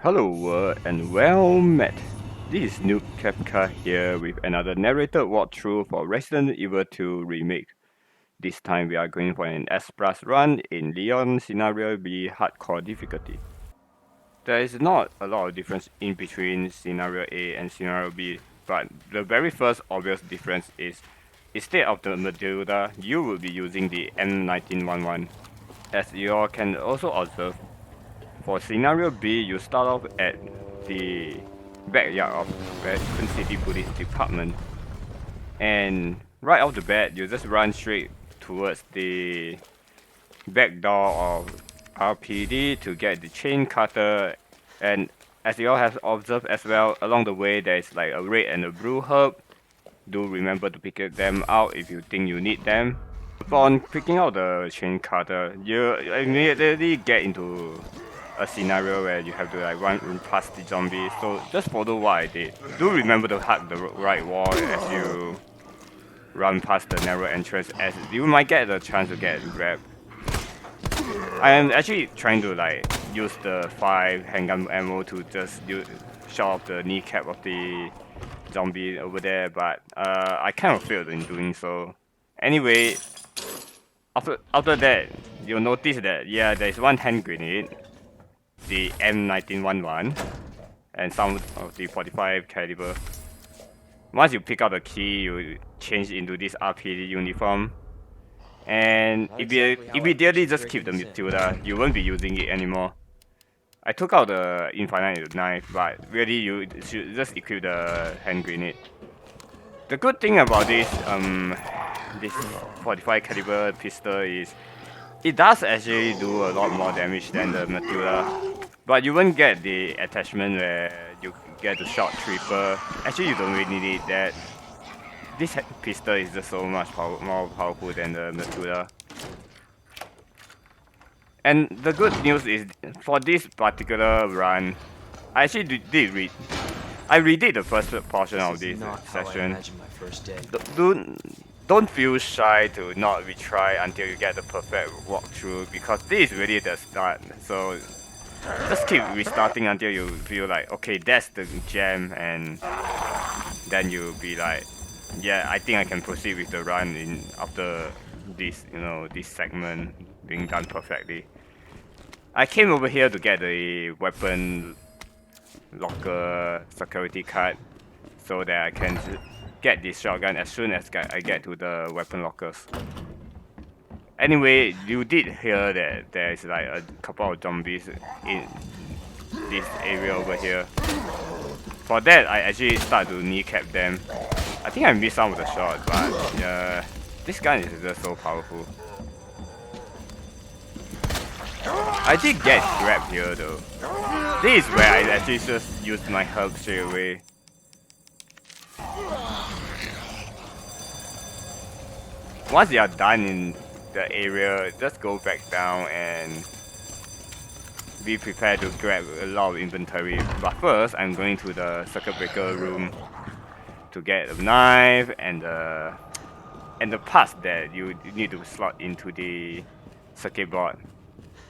Hello world and well met. This is N00bKefka here with another narrated walkthrough for Resident Evil 2 Remake. This time we are going for an S plus run in Leon Scenario B Hardcore difficulty. There is not a lot of difference in between Scenario A and Scenario B, but the very first obvious difference is instead of the Medulla, you will be using the N1911. As you all can also observe, for Scenario B, you start off at the backyard of Raccoon City Police Department. And right off the bat, you just run straight towards the back door of RPD to get the chain cutter. And as you all have observed as well, along the way there is like a red and a blue herb. Do remember to pick them out if you think you need them. Upon picking out the chain cutter, you immediately get into a scenario where you have to like run past the zombies. So just follow what I did. Do remember to hug the right wall as you run past the narrow entrance, as you might get the chance to get grabbed. I am actually trying to like use the 5 handgun ammo to just shot off the kneecap of the zombie over there, but I kind of failed in doing so. Anyway, after that, you'll notice that yeah, there's one hand grenade, the M1911, and some of the 45 caliber. Once you pick up the key, you change into this RPD uniform, and immediately just keep the Medulla. You won't be using it anymore. I took out the infinite knife, but really you should just equip the hand grenade. The good thing about this 45 caliber pistol is it does actually do a lot more damage than the Medulla, but you won't get the attachment where you get the shot tripper. Actually, you don't really need that. This pistol is just so much more powerful than the Medulla. And the good news is, for this particular run, I actually I redid the first portion of this session. Don't feel shy to not retry until you get the perfect walkthrough, because this is really the start. So just keep restarting until you feel like, okay, that's the jam, and then you'll be like, yeah, I think I can proceed with the run after this, this segment being done perfectly. I came over here to get the weapon locker security card so that I can get this shotgun as soon as I get to the weapon lockers. Anyway, you did hear that there's like a couple of zombies in this area over here. For that, I actually start to kneecap them. I think I missed some of the shots, but this gun is just so powerful. I did get grabbed here though. This is where I actually just used my herb straight away. Once you are done in the area, just go back down and be prepared to grab a lot of inventory. But first, I'm going to the circuit breaker room to get a knife and the parts that you need to slot into the circuit board.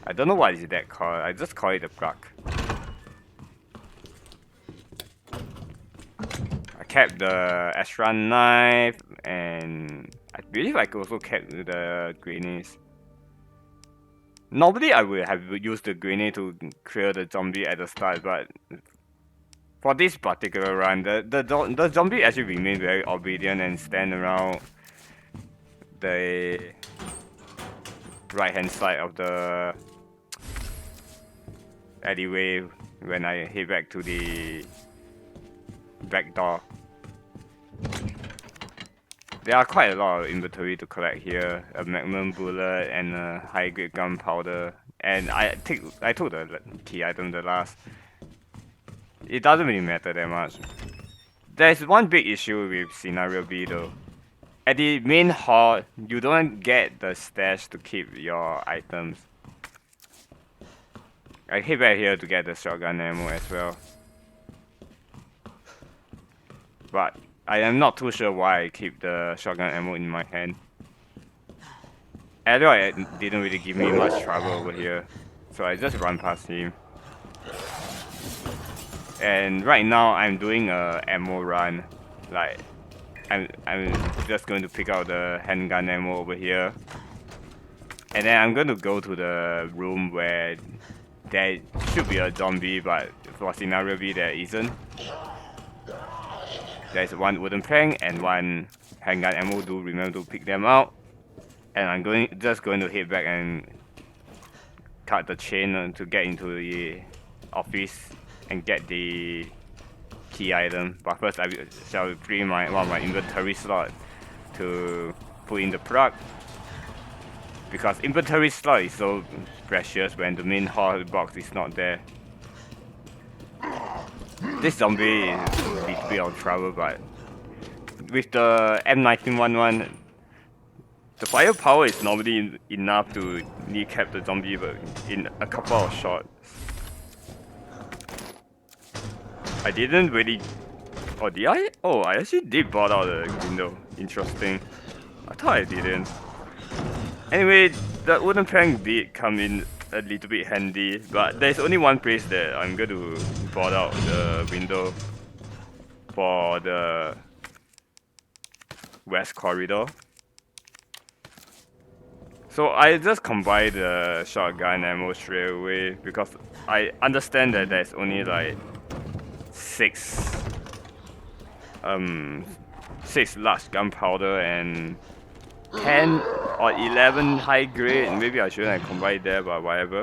I don't know what is that called. I just call it a plug. I kept the extra knife, and I believe I also kept the grenades. Normally I would have used the grenade to clear the zombie at the start, but for this particular run, the zombie actually remain very obedient and stand around the right hand side of the alleyway when I head back to the back door. There are quite a lot of inventory to collect here, a magnum bullet and a high grade gunpowder, and I took the key item, the last. It doesn't really matter that much. There's one big issue with Scenario B though. At the main hall, you don't get the stash to keep your items. I head back here to get the shotgun ammo as well. But I am not too sure why I keep the shotgun ammo in my hand. Edward didn't really give me much trouble over here, so I just run past him. And right now I'm doing a ammo run. Like I'm just going to pick out the handgun ammo over here. And then I'm going to go to the room where there should be a zombie, but for scenario B there isn't. There's one wooden plank and one handgun ammo. Do remember to pick them out. And I'm just going to head back and cut the chain to get into the office and get the key item. But first I shall bring one of my inventory slot to put in the plug. Because inventory slot is so precious when the main hall box is not there. This zombie is a little bit of trouble, but with the M1911, the firepower is normally enough to kneecap the zombie but in a couple of shots. I didn't really... Oh, did I? Oh, I actually did board out the window. Interesting. I thought I didn't. Anyway, the wooden plank did come in a little bit handy, but there's only one place that I'm going to board out the window for the west corridor. So I just combined the shotgun ammo straight away because I understand that there's only like 6 large gunpowder and 10 or 11 high grade. Maybe I shouldn't have combined there, but whatever.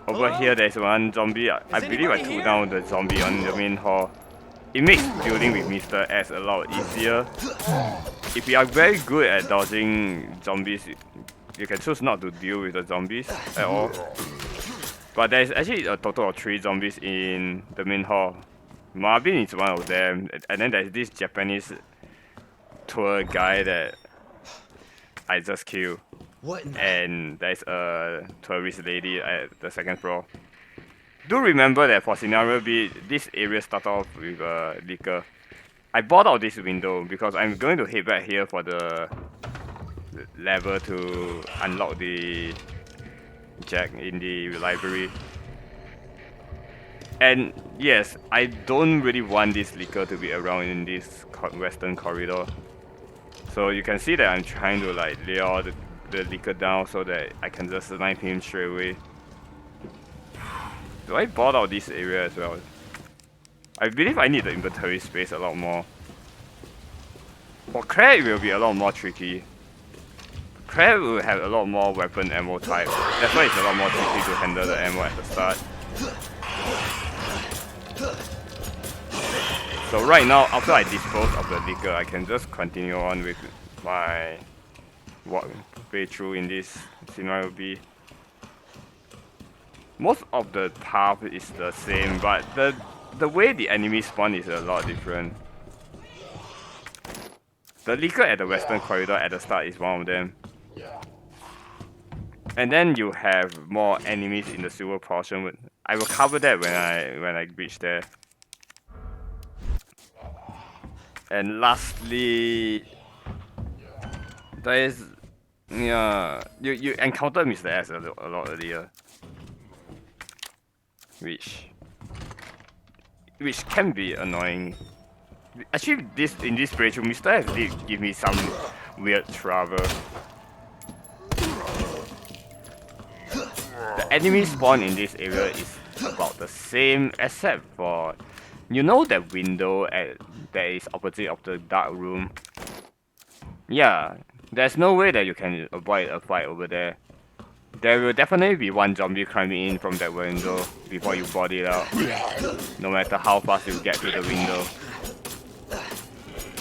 Over here there's one zombie. I believe I took down the zombie on the main hall. It makes dealing with Mr. S a lot easier. If you are very good at dodging zombies, you can choose not to deal with the zombies at all. But there's actually a total of 3 zombies in the main hall. Marvin is one of them, and then there's this Japanese tour guy that I just killed. And there's a tourist lady at the 2nd floor. Do remember that for scenario B, this area starts off with a liquor. I bought out this window because I'm going to head back here for the lever to unlock the jack in the library. And yes, I don't really want this liquor to be around in this western corridor. So you can see that I'm trying to like lay all the liquor down so that I can just snipe him straight away. Do I bought out this area as well? I believe I need the inventory space a lot more. For Crab, it will be a lot more tricky. Crab will have a lot more weapon ammo type. That's why it's a lot more tricky to handle the ammo at the start. So right now, after I dispose of the liquor, I can just continue on with my way through in this scenario B. Most of the path is the same, but the way the enemies spawn is a lot different. The liquor at the western corridor at the start is one of them. And then you have more enemies in the silver portion. I will cover that when I reach there. And lastly, there is you encounter Mr. S a lot earlier. Which can be annoying. Actually, in this playthrough, Mr. S did give me some weird trouble. The enemy spawn in this area is about the same, except for that window that is opposite of the dark room. Yeah, there's no way that you can avoid a fight over there. There will definitely be one zombie climbing in from that window before you board it out, no matter how fast you get to the window.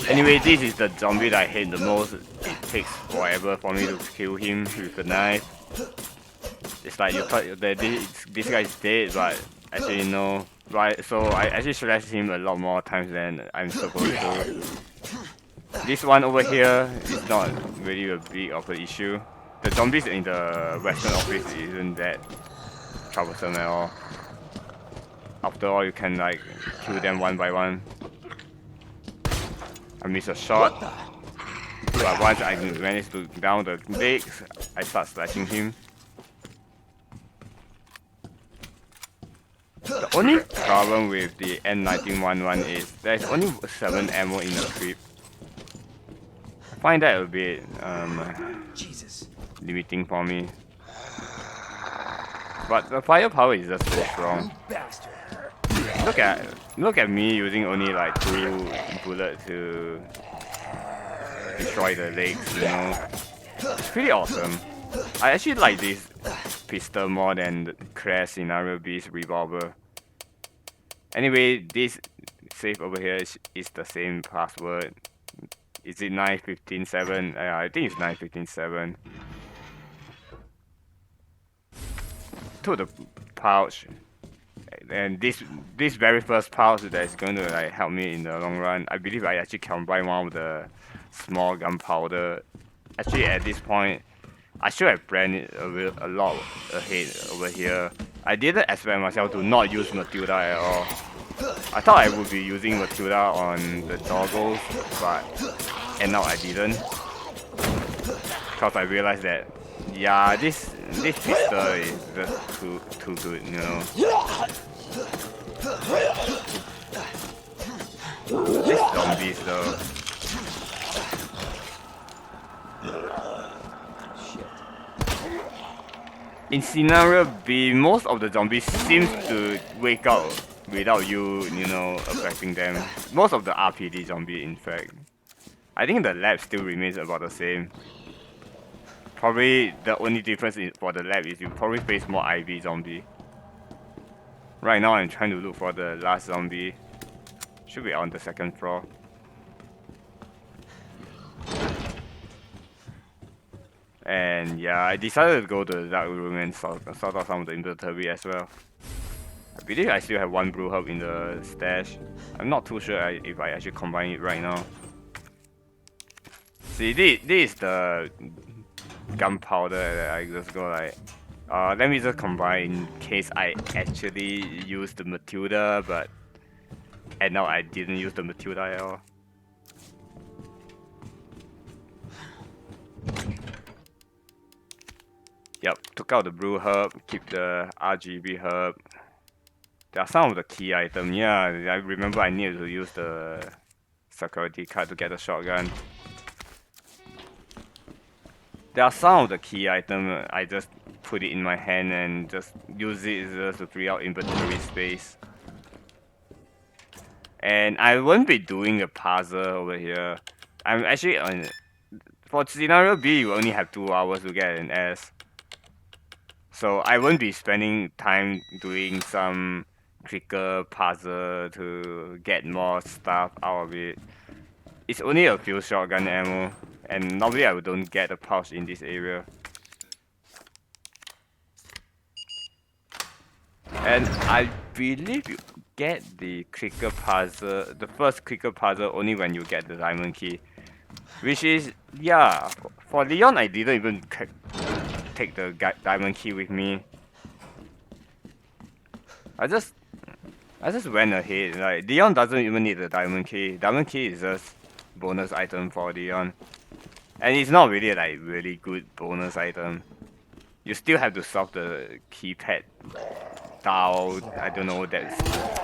Anyway, this is the zombie that I hate the most. It takes forever for me to kill him with the knife. It's like you thought that this guy is dead, but actually no. Right, so I actually slashed him a lot more times than I'm supposed to. This one over here is not really a big of an issue. The zombies in the western office isn't that troublesome at all. After all, you can like kill them one by one. I missed a shot, but once I managed to down the legs, I start slashing him. The only problem with the N00bKefka is there's only 7 ammo in the clip. I find that a bit limiting for me. But the firepower is just so strong. Look at me using only like 2 bullets to destroy the legs, you know. It's pretty awesome. I actually like this pistol more than the Crash Scenario B's revolver. Anyway, this save over here is the same password. Is it 9157? I think it's 9157. To the pouch. And this very first pouch that is going to like help me in the long run. I believe I actually combine one of the small gunpowder. Actually, at this point, I should have planned it a lot ahead over here. I didn't expect myself to not use Matilda at all. I thought I would be using Matilda on the doggles, but and now I didn't. Because I realized that, yeah, this pistol is just too good, you know. These zombies though. In scenario B, most of the zombies seems to wake up without you know, affecting them. Most of the RPD zombie, in fact. I think the lab still remains about the same. Probably the only difference for the lab is you probably face more IV zombie. Right now I'm trying to look for the last zombie. Should be on the 2nd floor. And yeah, I decided to go to the dark room and sort out some of the inventory as well. I believe I still have 1 brew herb in the stash. I'm not too sure if I actually combine it right now. See, this is the gunpowder that I just go like, let me just combine in case I actually use the Matilda, and now I didn't use the Matilda at all. Yep, took out the brew herb, keep the RGB herb. There are some of the key items. Yeah, I remember I needed to use the security card to get the shotgun. There are some of the key items I just put it in my hand and just use it just to free out inventory space. And I won't be doing a puzzle over here. I'm actually on. For scenario B, you only have 2 hours to get an S. So I won't be spending time doing some trigger puzzle to get more stuff out of it. It's only a few shotgun ammo, and normally I don't get a pouch in this area. And I believe you get the clicker puzzle, the first clicker puzzle, only when you get the diamond key. Which is, yeah, for Leon I didn't even take the diamond key with me. I just went ahead. Like, Leon doesn't even need the diamond key. Diamond key is just bonus item for Leon. And it's not really like really good bonus item. You still have to solve the keypad down. I don't know, that's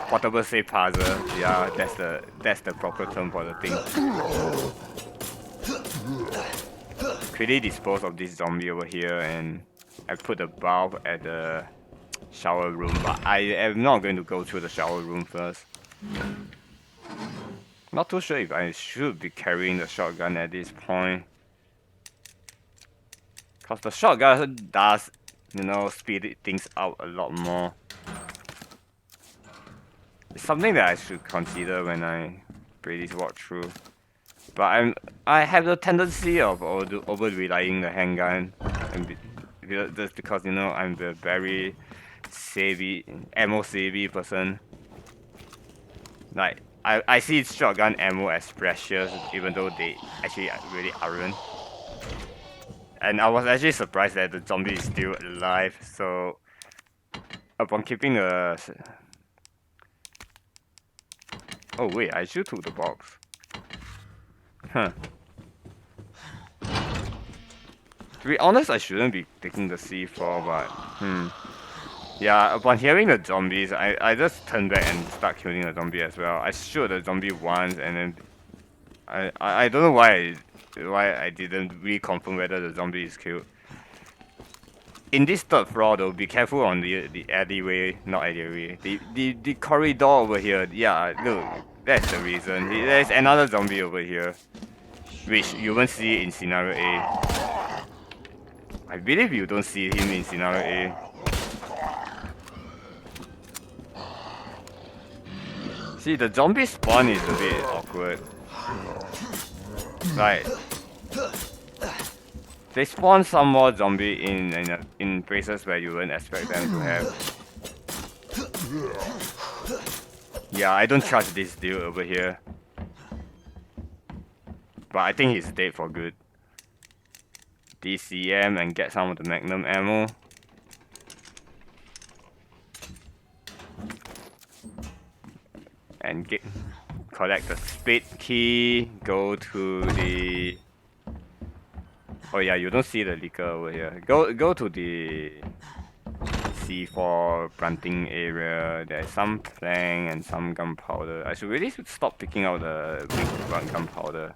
portable save puzzle. Yeah, that's the proper term for the thing. Quickly dispose of this zombie over here, and I put the bulb at the shower room, but I am not going to go through the shower room first. Not too sure if I should be carrying the shotgun at this point. Cause the shotgun does, you know, speed things out a lot more. It's something that I should consider when I play this walkthrough. But I have the tendency of over relying the handgun, and just because, you know, I'm a very ammo savvy person. Like I see shotgun ammo as precious, even though they actually really aren't. And I was actually surprised that the zombie is still alive. So upon keeping a... Oh wait, I should took the box. Huh. To be honest, I shouldn't be taking the C4, but Yeah, upon hearing the zombies, I just turned back and start killing the zombie as well. I shot the zombie once and then I don't know why I didn't reconfirm whether the zombie is killed. In this third floor though, be careful on the alleyway, not alleyway. The corridor over here. Yeah, look, that's the reason. There's another zombie over here, which you won't see in scenario A. I believe you don't see him in scenario A. See, the zombie spawn is a bit awkward. Like, they spawn some more zombie in places where you wouldn't expect them to have. Yeah, I don't trust this dude over here. But I think he's dead for good. DCM and get some of the magnum ammo. And collect the spade key, go to the... Oh yeah, you don't see the liquor over here. Go to the C4 planting area. There's some plank and some gunpowder. I should really stop picking out the big gunpowder.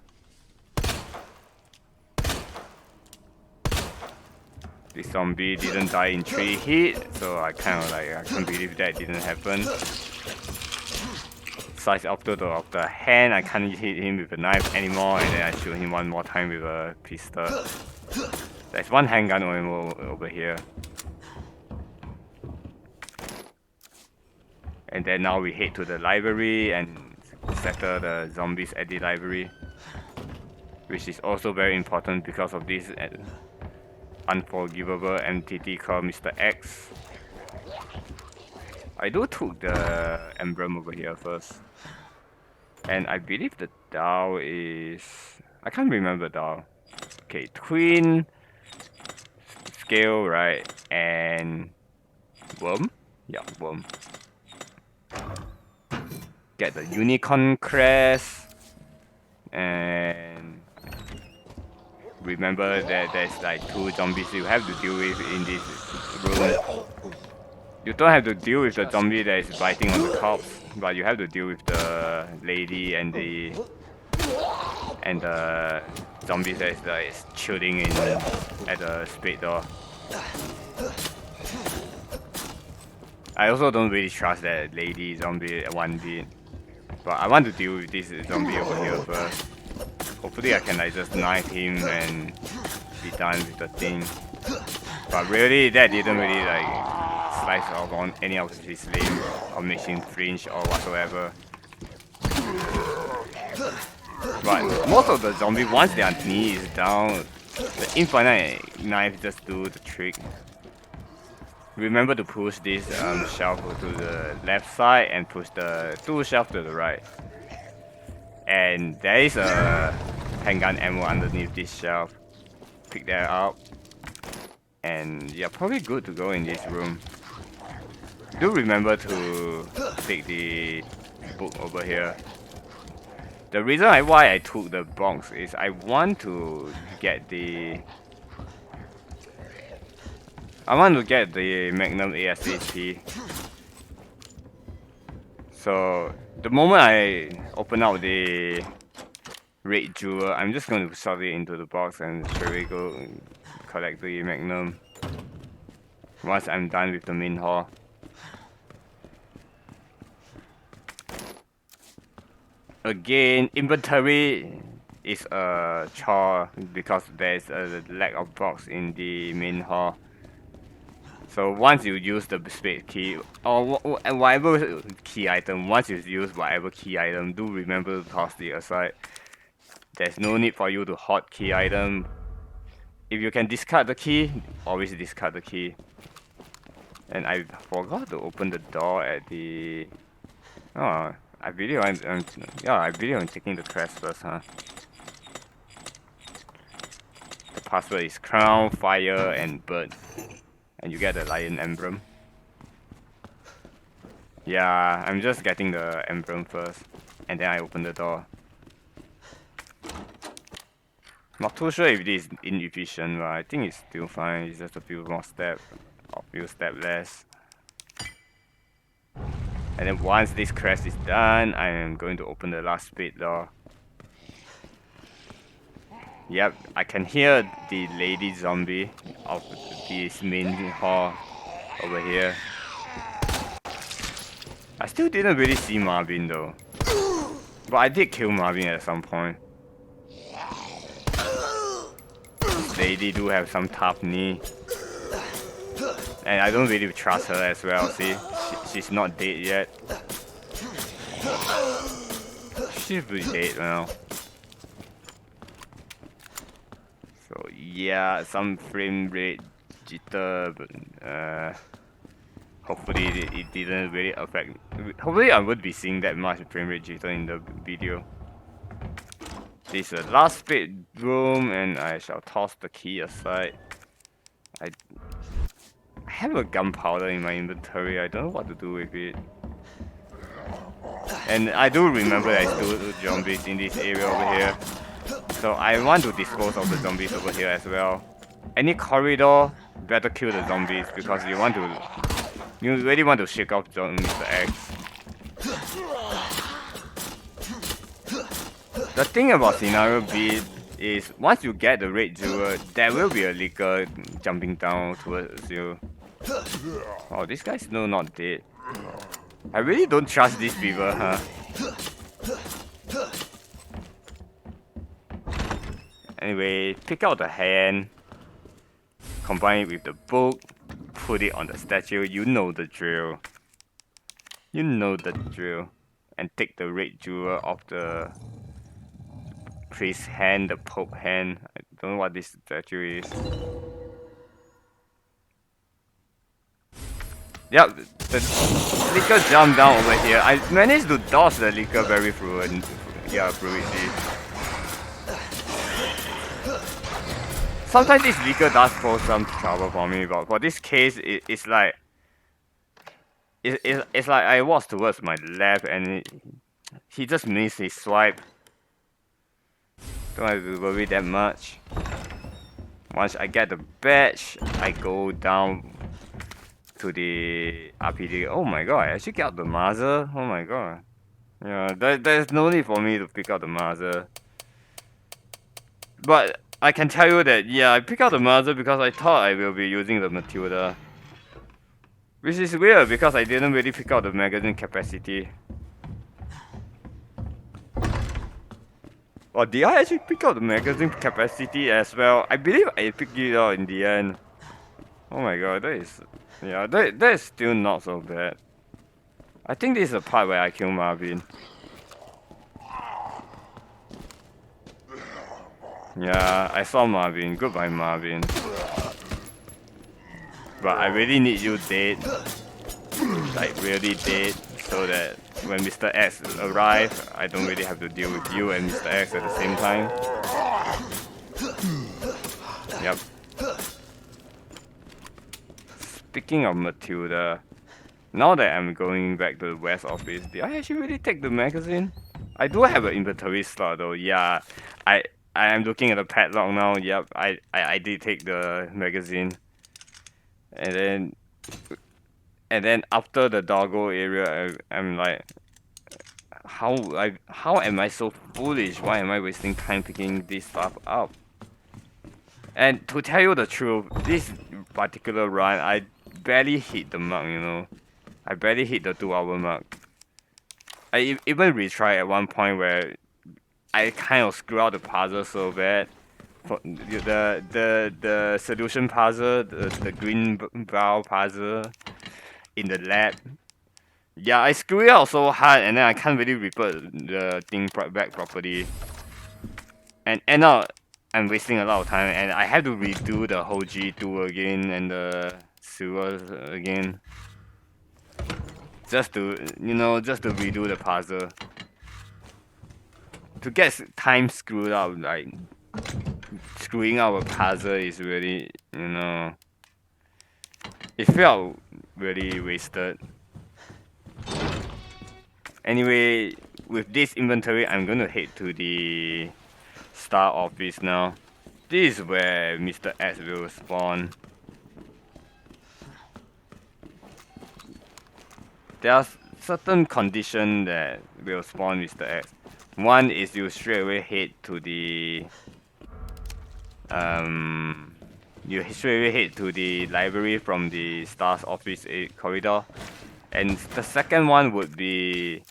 The zombie didn't die in 3 hits, so I kind of like, I can't believe that didn't happen. Size of the hand, I can't hit him with a knife anymore, and then I shoot him one more time with a pistol. There's one handgun over here. And then now we head to the library and settle the zombies at the library. Which is also very important because of this unforgivable entity called Mr. X. I took the emblem over here first. And I believe the Dow is... I can't remember Dow. Okay, twin, scale, right, and worm? Yeah, worm. Get the unicorn crest. And remember that there's like 2 zombies you have to deal with in this room. You don't have to deal with the zombie that is biting on the corpse, but you have to deal with the lady and the zombie that is chilling in at the spade door. I also don't really trust that lady zombie one bit, but I want to deal with this zombie over here first. Hopefully I can like just knife him and be done with the thing. But really, that didn't really like slice off on any of his limbs or make him flinch or whatsoever. But most of the zombies, once their knee is down, the infinite knife just do the trick. Remember to push this shelf to the left side and push the 2 shelves to the right. And there is a handgun ammo underneath this shelf. Pick that up. And you're probably good to go in this room. Do remember to take the book over here. The reason why I took the box is I want to get the Magnum ASAP. So the moment I open out the red jewel, I'm just going to shove it into the box and straight away go collect the Magnum. Once I'm done with the main hall. Again, inventory is a chore because there's a lack of box in the main hall. So once you use the spade key or whatever key item, once you use whatever key item, do remember to toss it aside. There's no need for you to hoard key item. If you can discard the key, always discard the key. And I forgot to open the door at the... Oh, I believe I'm taking the crest first, huh? The password is crown, fire, and bird. And you get the lion emblem. Yeah, I'm just getting the emblem first. And then I open the door. Not too sure if this is inefficient, but I think it's still fine. It's just a few more steps, or few steps less. And then once this quest is done, I am going to open the last pit door. Yep, I can hear the lady zombie of this main hall over here. I still didn't really see Marvin though. But I did kill Marvin at some point. This lady do have some tough knee. And I don't really trust her as well, see? She's not dead yet. She's pretty dead now. So yeah, some frame rate jitter, but hopefully it didn't really affect. Hopefully I would be seeing that much frame rate jitter in the video. This is the last bedroom, and I shall toss the key aside. I have a gunpowder in my inventory. I don't know what to do with it. And I do remember there's still zombies in this area over here. So I want to dispose of the zombies over here as well. Any corridor, better kill the zombies because you really want to shake off Mr. X. The thing about scenario B is once you get the red jewel, there will be a licker jumping down towards you. Oh, this guy's still not dead. I really don't trust these people, huh? Anyway, pick out the hand, combine it with the book, put it on the statue. You know the drill. You know the drill. And take the red jewel off the priest's hand, the pope hand. I don't know what this statue is. Yep, the licker jumped down over here. I managed to dodge the licker very fluidly. Sometimes this licker does pose some trouble for me, but for this case, it's like I walk towards my left and he just missed his swipe. Don't have to worry that much. Once I get the badge, I go down to the RPD. Oh my god, I actually got the muzzle. Oh my god. Yeah, there's no need for me to pick out the muzzle. But I can tell you that, yeah, I picked out the muzzle because I thought I will be using the Matilda. Which is weird because I didn't really pick out the magazine capacity. Or did I actually pick out the magazine capacity as well? I believe I picked it out in the end. Oh my god, that is still not so bad. I think this is the part where I kill Marvin. Yeah, I saw Marvin. Goodbye, Marvin. But I really need you dead. Like, really dead. So that when Mr. X arrives, I don't really have to deal with you and Mr. X at the same time. Yep. Speaking of Matilda, now that I'm going back to the West office, did I actually really take the magazine? I do have an inventory slot though, yeah. I am looking at the padlock now, yep, I did take the magazine. And then after the doggo area, I'm like, how am I so foolish? Why am I wasting time picking this stuff up? And to tell you the truth, this particular run, I barely hit the mark, you know. I barely hit the 2-hour mark. I even retry at one point where I kind of screwed out the puzzle so bad. For the solution puzzle, the green brown puzzle in the lab. Yeah, I screwed it out so hard and then I can't really report the thing back properly. And end up, I'm wasting a lot of time and I have to redo the whole G2 again and the sewers again. Just to redo the puzzle. To get time screwed up, like, screwing up a puzzle is really, it felt really wasted. Anyway, with this inventory, I'm gonna head to the Star office now. This is where Mr. X will spawn. There's certain condition that will spawn Mr. X. One is you straight away head to the you straight away head to the library from the Star's office corridor. And the second one would be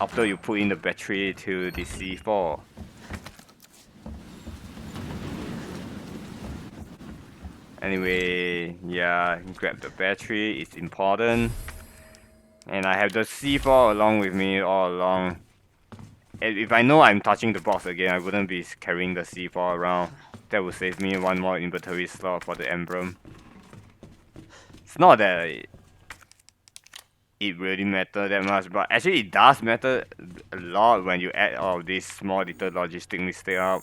after you put in the battery to the C4. Anyway, yeah, grab the battery, it's important. And I have the C4 along with me all along. And if I know I'm touching the box again, I wouldn't be carrying the C4 around. That would save me one more inventory slot for the emblem. It's not that it really matters that much, but actually it does matter a lot when you add all of these small little logistic mistakes up.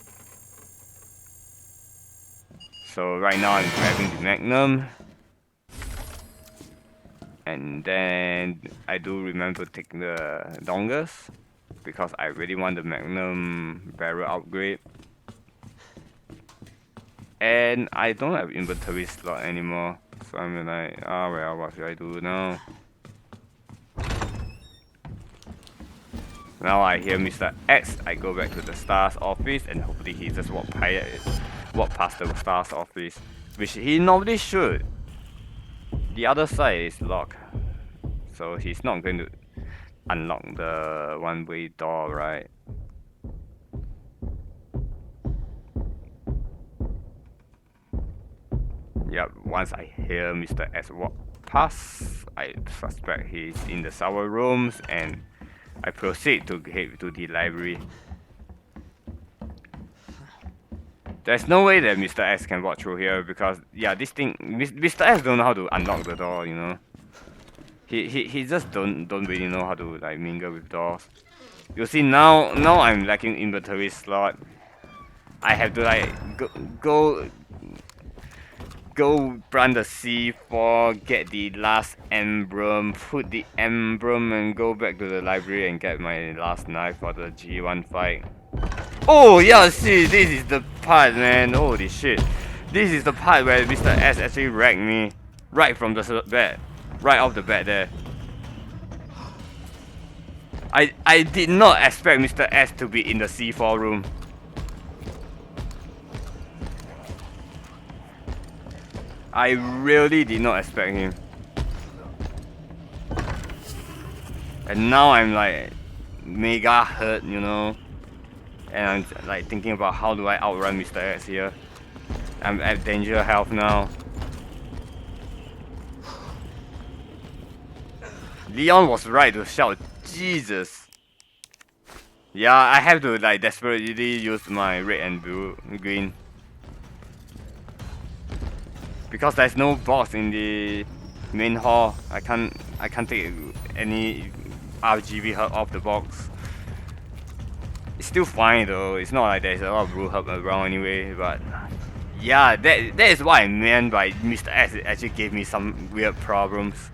So right now I'm grabbing the Magnum. And then I do remember to take the Dongus because I really want the Magnum barrel upgrade. And I don't have inventory slot anymore. So I'm like, oh well, what should I do now? Now I hear Mr. X, I go back to the Star's office and hopefully he just walk past the Star's office. Which he normally should. The other side is locked. So he's not going to unlock the one-way door, right? Yep, once I hear Mr. X walk past, I suspect he's in the shower rooms and I proceed to head to the library. There's no way that Mr. X can walk through here because, yeah, this thing, Mr. X don't know how to unlock the door, you know. He just don't really know how to like mingle with doors. You see now I'm lacking inventory slot. I have to like go plant the C4, get the last emblem, put the emblem and go back to the library and get my last knife for the G1 fight. Oh yeah, see, this is the part, man. Holy shit. This is the part where Mr. S actually wrecked me right from the bed. Right off the bat there. I did not expect Mr. S to be in the C4 room. I really did not expect him. And now I'm like mega hurt, you know. And I'm like thinking about how do I outrun Mr. X here. I'm at danger health now. Leon was right to shout, Jesus. Yeah, I have to like desperately use my red and green. Because there's no box in the main hall. I can't take any RGB herb off the box. It's still fine though. It's not like there's a lot of blue herb around anyway, but yeah, that is what I meant by Mr. X actually gave me some weird problems.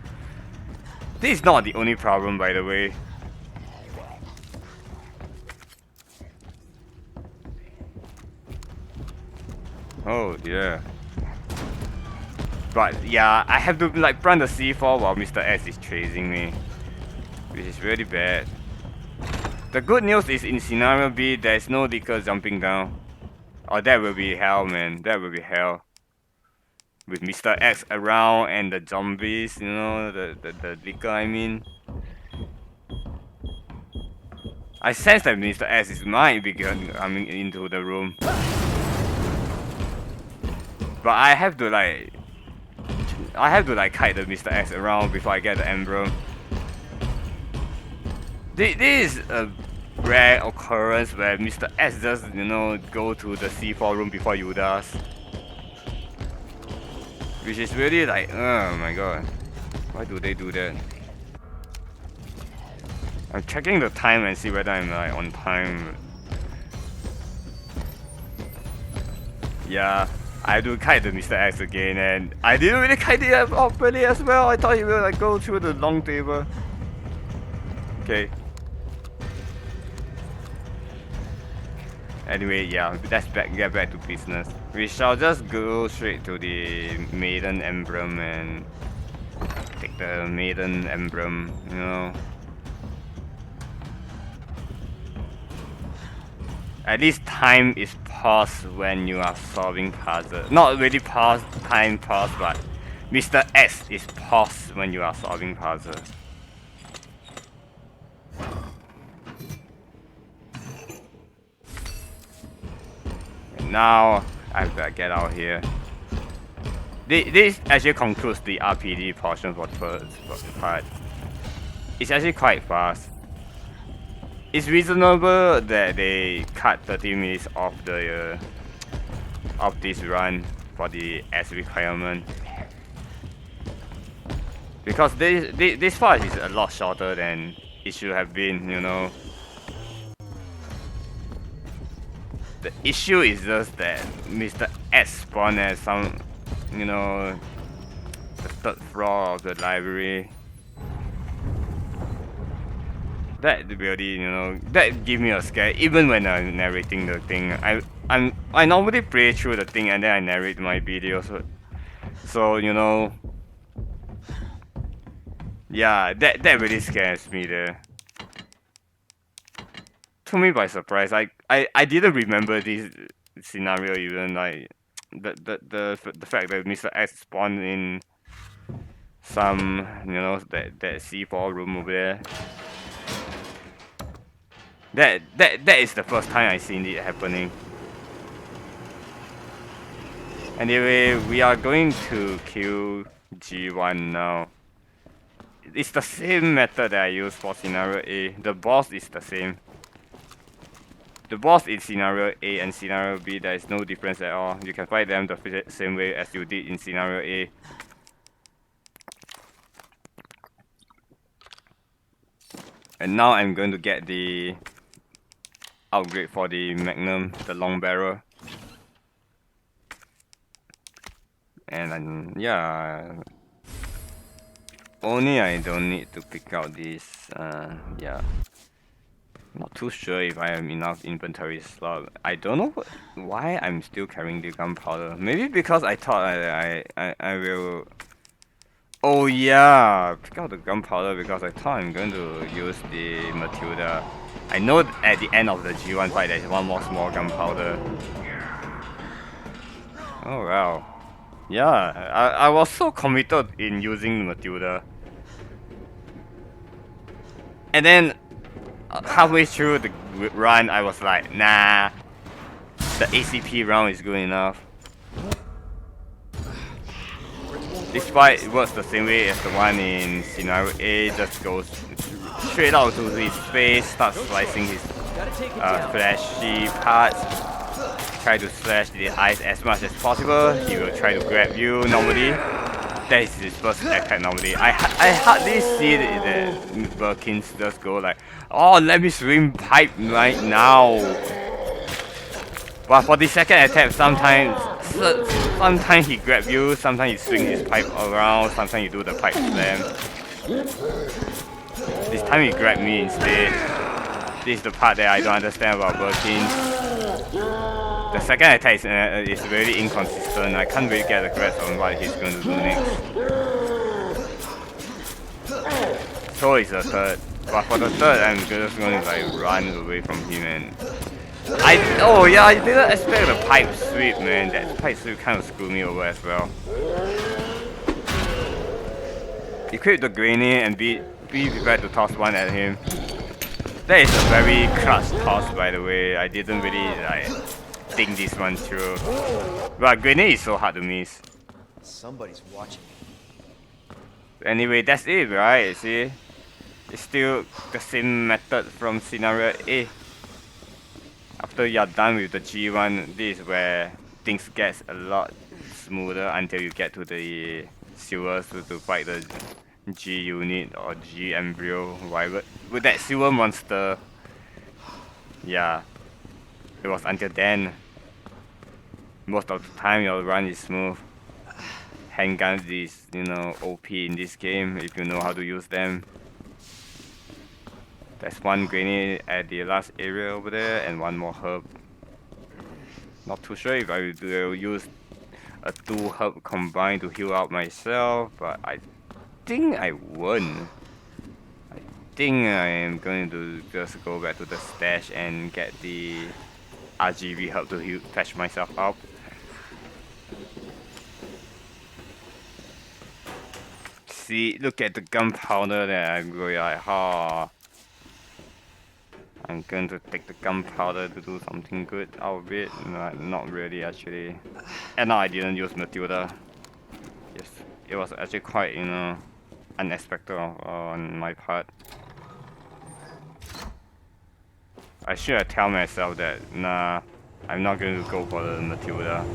This is not the only problem, by the way. Oh dear. But yeah, I have to like plant the C4 while Mr. X is chasing me, which is really bad. The good news is in scenario B, there's no licker jumping down. Oh, that will be hell, man. That will be hell. With Mr. X around and the zombies, you know, the licker, I mean. I sense that Mr. X might be coming into the room. But I have to like kite the Mr. X around before I get the emblem. This is a rare occurrence where Mr. X does, you know, go to the C4 room before you does. Which is really like, oh my god. Why do they do that? I'm checking the time and see whether I'm like on time. Yeah, I do kite the Mr. X again and I didn't really kite it properly as well. I thought it would like go through the long table. Okay. Anyway, yeah, let's get back to business. We shall just go straight to the maiden emblem and take the maiden emblem, you know. At least time is paused when you are solving puzzle. Not really pause, time pause, but Mr. X is paused when you are solving puzzle. And now I better get out here. This actually concludes the RPD portion for the first part. It's actually quite fast. It's reasonable that they cut 30 minutes of the of this run for the S requirement, because this part is a lot shorter than it should have been, you know. The issue is just that Mr. S spawned at some, you know, the third floor of the library. That really, you know, that give me a scare even when I'm narrating the thing. I normally play through the thing and then I narrate my videos. So you know, yeah, that really scares me there. Took me by surprise. I didn't remember this scenario even, like the fact that Mr. X spawned in some, you know, that C4 room over there. That is the first time I seen it happening. Anyway, we are going to kill G1 now. It's the same method that I use for scenario A. The boss is the same. The boss in scenario A and scenario B, there is no difference at all. You can fight them the same way as you did in scenario A. And now I'm going to get the upgrade for the Magnum, the long barrel. And yeah, only I don't need to pick out this, yeah. Not too sure if I have enough inventory slot. I don't know why I'm still carrying the gunpowder. Maybe because I thought I will... Oh yeah, pick out the gunpowder because I thought I'm going to use the Matilda. I know at the end of the G1 fight there's one more small gunpowder. Oh wow. Yeah, I was so committed in using Matilda. And then halfway through the run, I was like, nah, the ACP round is good enough. This fight works the same way as the one in scenario A, just goes straight out to his face, starts slicing his fleshy parts, try to slash the eyes as much as possible. He will try to grab you normally. That is his first attack normally. I hardly see the Birkins just go like, oh, let me swing pipe right now. But for the second attack, sometimes he grab you, sometimes he swing his pipe around, sometimes he do the pipe slam. This time he grabbed me instead. This is the part that I don't understand about Birkins. The second attack is very inconsistent. I can't really get a grasp on what he's going to do next. So is the third. But for the third, I'm just going to like run away from him and... oh yeah, I didn't expect the pipe sweep, man. That pipe sweep kind of screwed me over as well. Equip the grenade and be prepared to toss one at him. That is a very clutch toss, by the way. I didn't really like think this one through. But grenade is so hard to miss. Somebody's watching. Anyway, that's it, right? See? It's still the same method from scenario A. After you're done with the G1, this is where things get a lot smoother until you get to the sewers to fight the G unit or G embryo, whatever. With that sewer monster, yeah, it was until then. Most of the time your run is smooth. Handguns is, you know, OP in this game if you know how to use them. There's one grenade at the last area over there and one more herb. Not too sure if I will use a 2 herb combined to heal out myself, but think I won. I think I am going to just go back to the stash and get the RGB help to fetch myself up. See, look at the gunpowder that I'm going like, oh. I'm going to take the gunpowder to do something good out of it. Not really actually. And no, I didn't use Matilda. Yes, it was actually quite, unexpected on my part. I should have tell myself that, nah, I'm not going to go for the Matilda.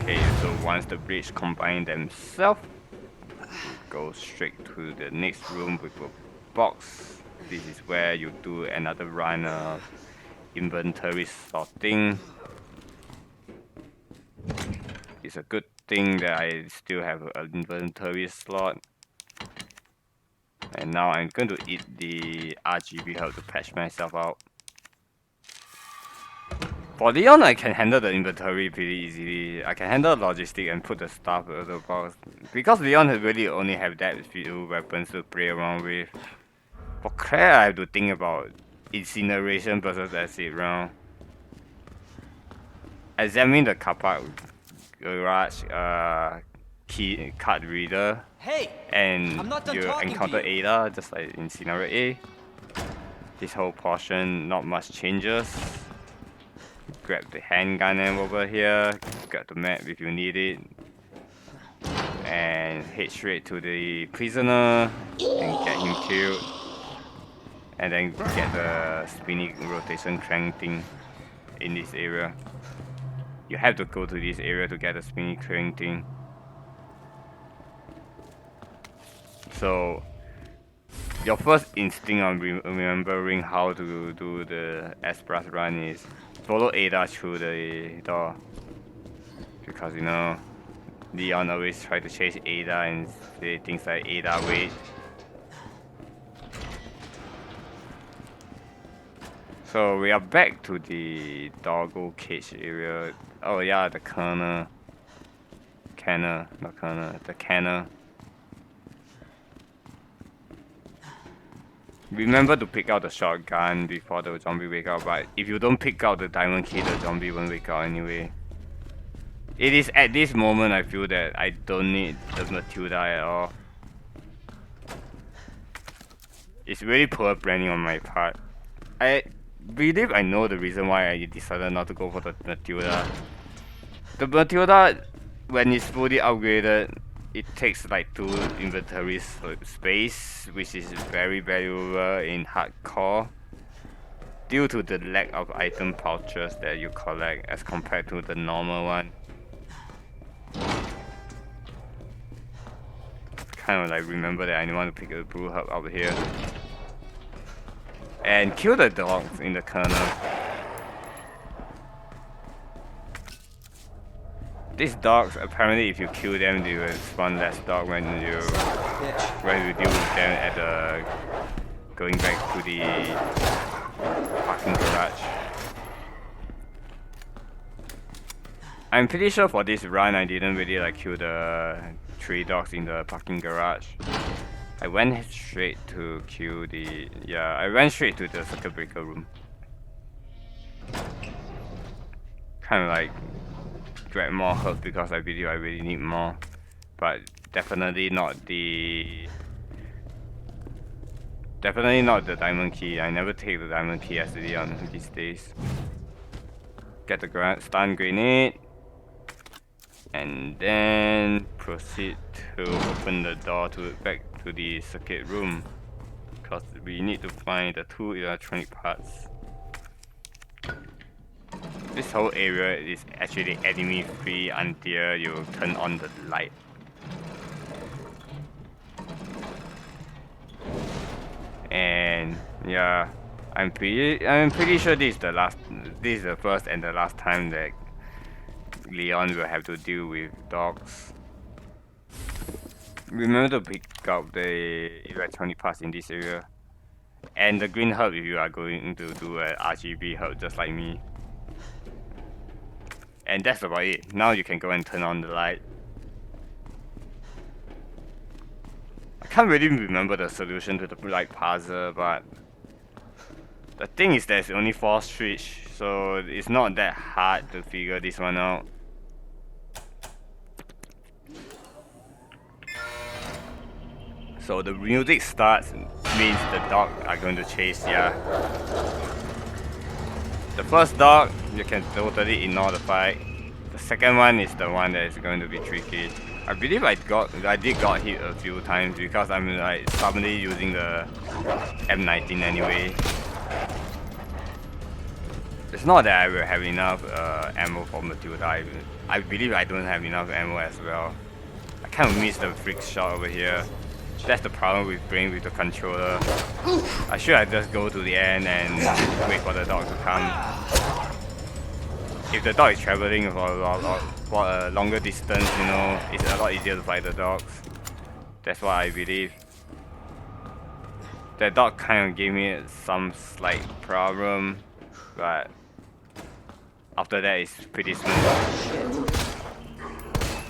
Okay, so once the bridge combine themselves, go straight to the next room with a box. This is where you do another run of inventory sorting. It's a good thing that I still have an inventory slot. And now I'm going to eat the RGB help to patch myself out. For Leon, I can handle the inventory pretty easily. I can handle logistic and put the stuff in the box. Because Leon really only have that few weapons to play around with. For Claire, I have to think about incineration versus acid round. Examine the car park garage key card reader. Hey! And you encounter Ada just like in scenario A. This whole portion, not much changes. Grab the handgun over here, grab the map if you need it. And head straight to the prisoner and get him killed. And then get the spinning rotation crank thing in this area. You have to go to this area to get the spinning crank thing. So, your first instinct on remembering how to do the express run is follow Ada through the door. Because Leon always try to chase Ada and say things like Ada wait. So we are back to the doggo cage area. Oh yeah, the canner. The canner. Remember to pick out the shotgun before the zombie wake up, but if you don't pick out the diamond key, the zombie won't wake up anyway. It is at this moment I feel that I don't need the Matilda at all. It's really poor planning on my part. I believe I know the reason why I decided not to go for the Matilda. The Matilda, when it's fully upgraded, it takes like 2 inventory space, which is very valuable in hardcore, due to the lack of item pouches that you collect as compared to the normal one. Kind of like remember that I want to pick a brew hub out here. And kill the dogs in the kernel. These dogs, apparently if you kill them, they will spawn less dog when you deal with them at the going back to the parking garage. I'm pretty sure for this run I didn't really like kill the 3 dogs in the parking garage. I went straight to kill the I went straight to the circuit breaker room. Kind of like grab more herbs because I believe I really need more, but definitely not the diamond key. I never take the diamond key as Leon these days. Get the stun grenade, and then proceed to open the door back to the circuit room, because we need to find the 2 electronic parts. This whole area is actually enemy free until you turn on the light. And yeah, I'm pretty sure this is the first and the last time that Leon will have to deal with dogs. Remember to pick up the electronic parts in this area. And the green herb if you are going to do an RGB herb just like me. And that's about it. Now you can go and turn on the light. I can't really remember the solution to the light puzzle, but the thing is there's only 4 switch, so it's not that hard to figure this one out. So the music starts means the dog are going to chase, yeah. The first dog, you can totally ignore the fight. The second one is the one that is going to be tricky. I believe I did got hit a few times because I'm like suddenly using the M19 anyway. It's not that I will have enough ammo for Matilda. I believe I don't have enough ammo as well. I kind of missed the freak shot over here. That's the problem with playing with the controller. I should have just go to the end and wait for the dog to come. If the dog is traveling for a longer distance, you know, it's a lot easier to fight the dogs. That's what I believe. That dog kind of gave me some slight problem, but after that it's pretty smooth.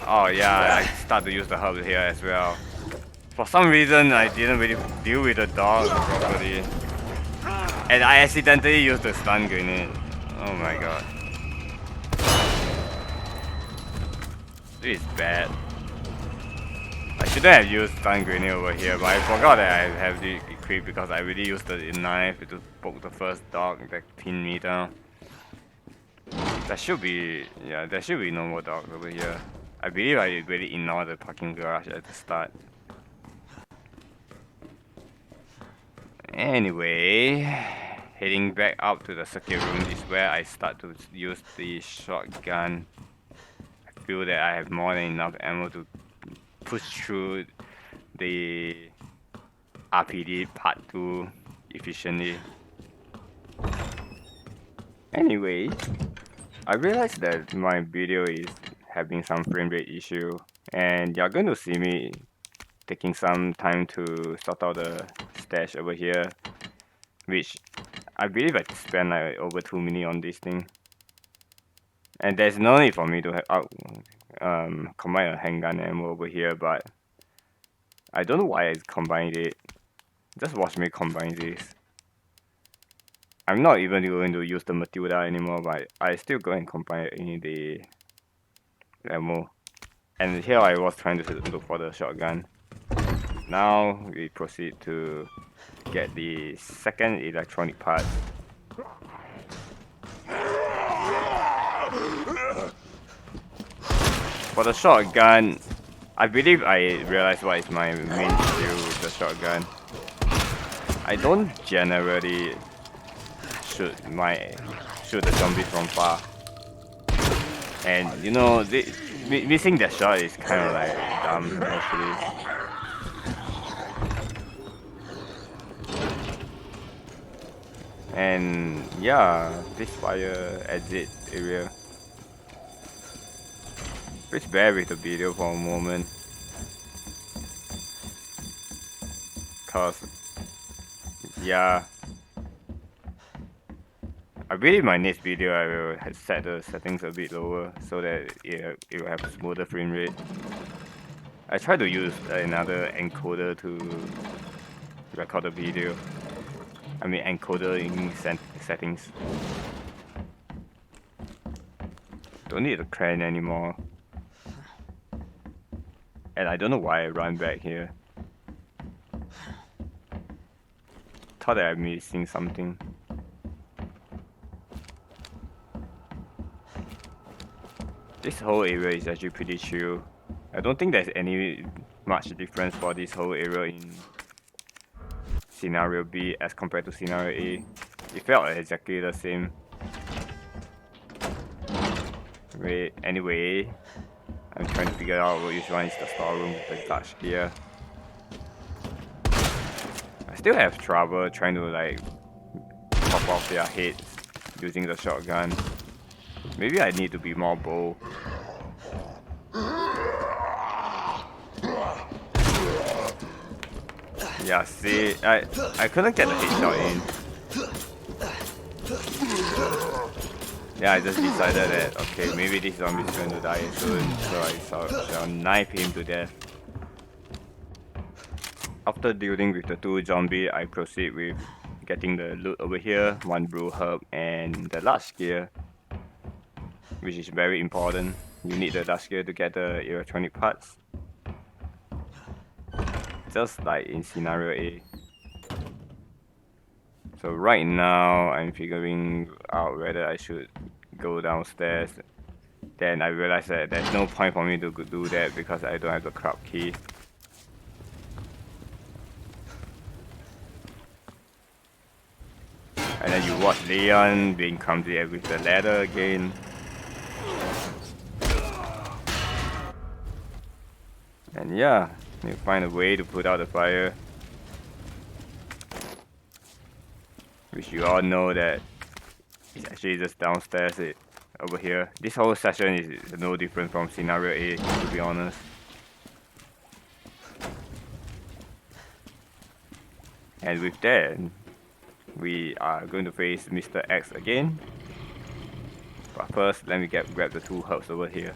Oh yeah, I start to use the herb here as well. For some reason, I didn't really deal with the dog properly. And I accidentally used the stun grenade. Oh my god. This is bad. I shouldn't have used stun grenade over here, but I forgot that I have it equipped because I really used the knife to poke the first dog that pinned me down. There should be no more dogs over here. I believe I really ignored the parking garage at the start. Anyway, heading back up to the circuit room is where I start to use the shotgun. I feel that I have more than enough ammo to push through the RPD part 2 efficiently. Anyway, I realized that my video is having some frame rate issue, and you're going to see me taking some time to sort out the stash over here, which I believe I spent like over 2 minutes on this thing. And there's no need for me to have combine a handgun ammo over here, but I don't know why I combined it. Just watch me combine this. I'm not even going to use the Matilda anymore, but I still go and combine it in the ammo. And here I was trying to look for the shotgun. Now we proceed to get the second electronic part. For the shotgun, I believe I realized what is my main issue with the shotgun. I don't generally shoot the zombies from far. And you know, missing that shot is kind of like dumb actually. And yeah, this fire exit area. Please bear with the video for a moment, cause yeah, I believe my next video I will set the settings a bit lower so that it will have smoother frame rate. I try to use another encoder to record the video. I mean encoder in settings. Don't need a crane anymore. And I don't know why I run back here. Thought that I'm missing something. This whole area is actually pretty chill. I don't think there's any much difference for this whole area in Scenario B as compared to Scenario A. It felt exactly the same. Wait, anyway, I'm trying to figure out which one is the storeroom with the Dutch gear. I still have trouble trying to like pop off their heads using the shotgun. Maybe I need to be more bold. Yeah, see, I couldn't get the headshot in. Yeah, I just decided that, okay, maybe this zombie is going to die soon, so I shall knife him to death. After dealing with the 2 zombie, I proceed with getting the loot over here, 1 brew herb and the last gear, which is very important. You need the last gear to get the electronic parts. Just like in scenario A. So right now, I'm figuring out whether I should go downstairs. Then I realized that there's no point for me to do that because I don't have the crowd key. And then you watch Leon being clumsy with the ladder again. And yeah, you find a way to put out the fire. Which you all know that it's actually just downstairs over here. This whole session is no different from scenario A, to be honest. And with that, we are going to face Mr. X again. But first, let me grab the 2 herbs over here.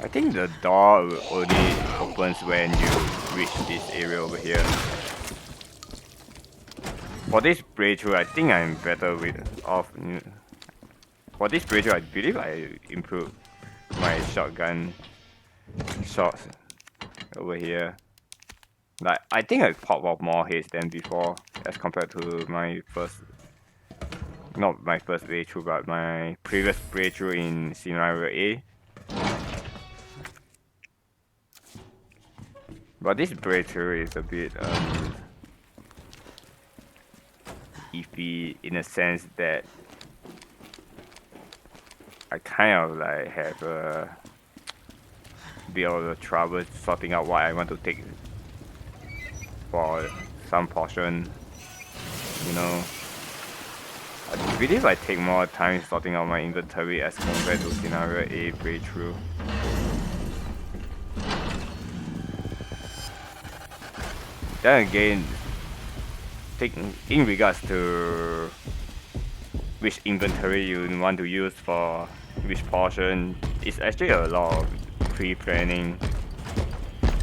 I think the door only opens when you reach this area over here. For this playthrough, I think I'm better off. For this playthrough, I believe I improved my shotgun shots over here. Like, I think I pop off more hits than before as compared to my first, not my first playthrough, but my previous playthrough in scenario A. But this playthrough is a bit iffy in a sense that I kind of like have a bit of trouble sorting out what I want to take for some portion, you know. I believe I take more time sorting out my inventory as compared to scenario A playthrough. Then again, in regards to which inventory you want to use for which portion, it's actually a lot of pre-planning.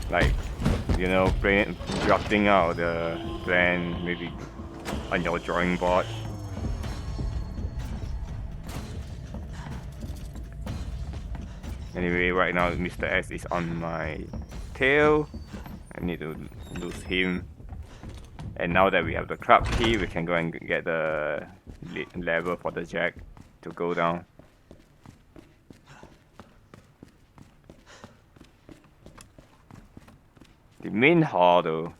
Like, you know, drafting out the plan maybe on your drawing board. Anyway, right now Mr. X is on my tail. I need to lose him. And now that we have the crab key, we can go and get the lever for the jack to go down. The main hall though.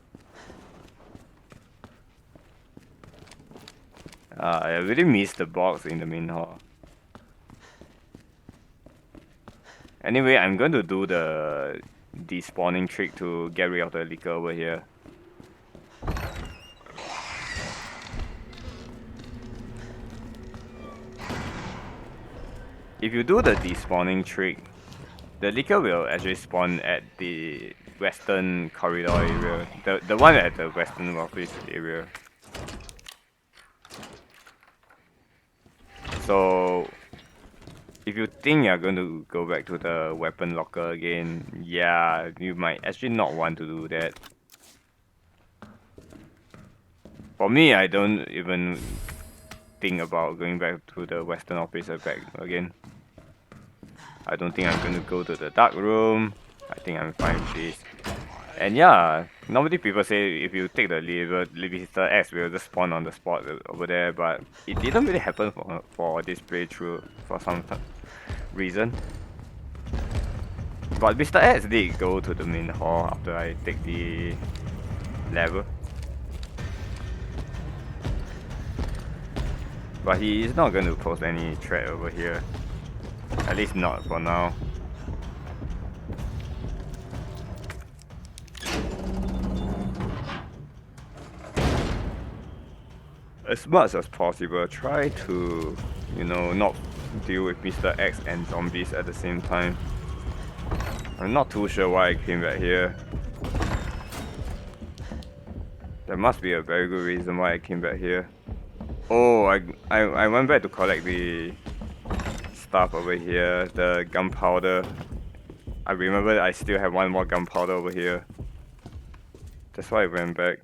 I really miss the box in the main hall. Anyway, I'm going to do the despawning trick to get rid of the liquor over here. If you do the despawning trick, the liquor will actually spawn at the western corridor area, the one at the western office area. So if you think you're going to go back to the weapon locker again, yeah, you might actually not want to do that. For me, I don't even think about going back to the western office back again. I don't think I'm going to go to the dark room. I think I'm fine with this. And yeah, normally people say if you take the lever, Mr. X will just spawn on the spot over there, but it didn't really happen for this playthrough for some reason. But Mr. X did go to the main hall after I take the lever. But he is not going to pose any threat over here. At least not for now. As much as possible, try to, you know, not deal with Mr. X and zombies at the same time. I'm not too sure why I came back here. There must be a very good reason why I came back here. Oh, I went back to collect the stuff over here, the gunpowder. I remember I still have one more gunpowder over here. That's why I went back.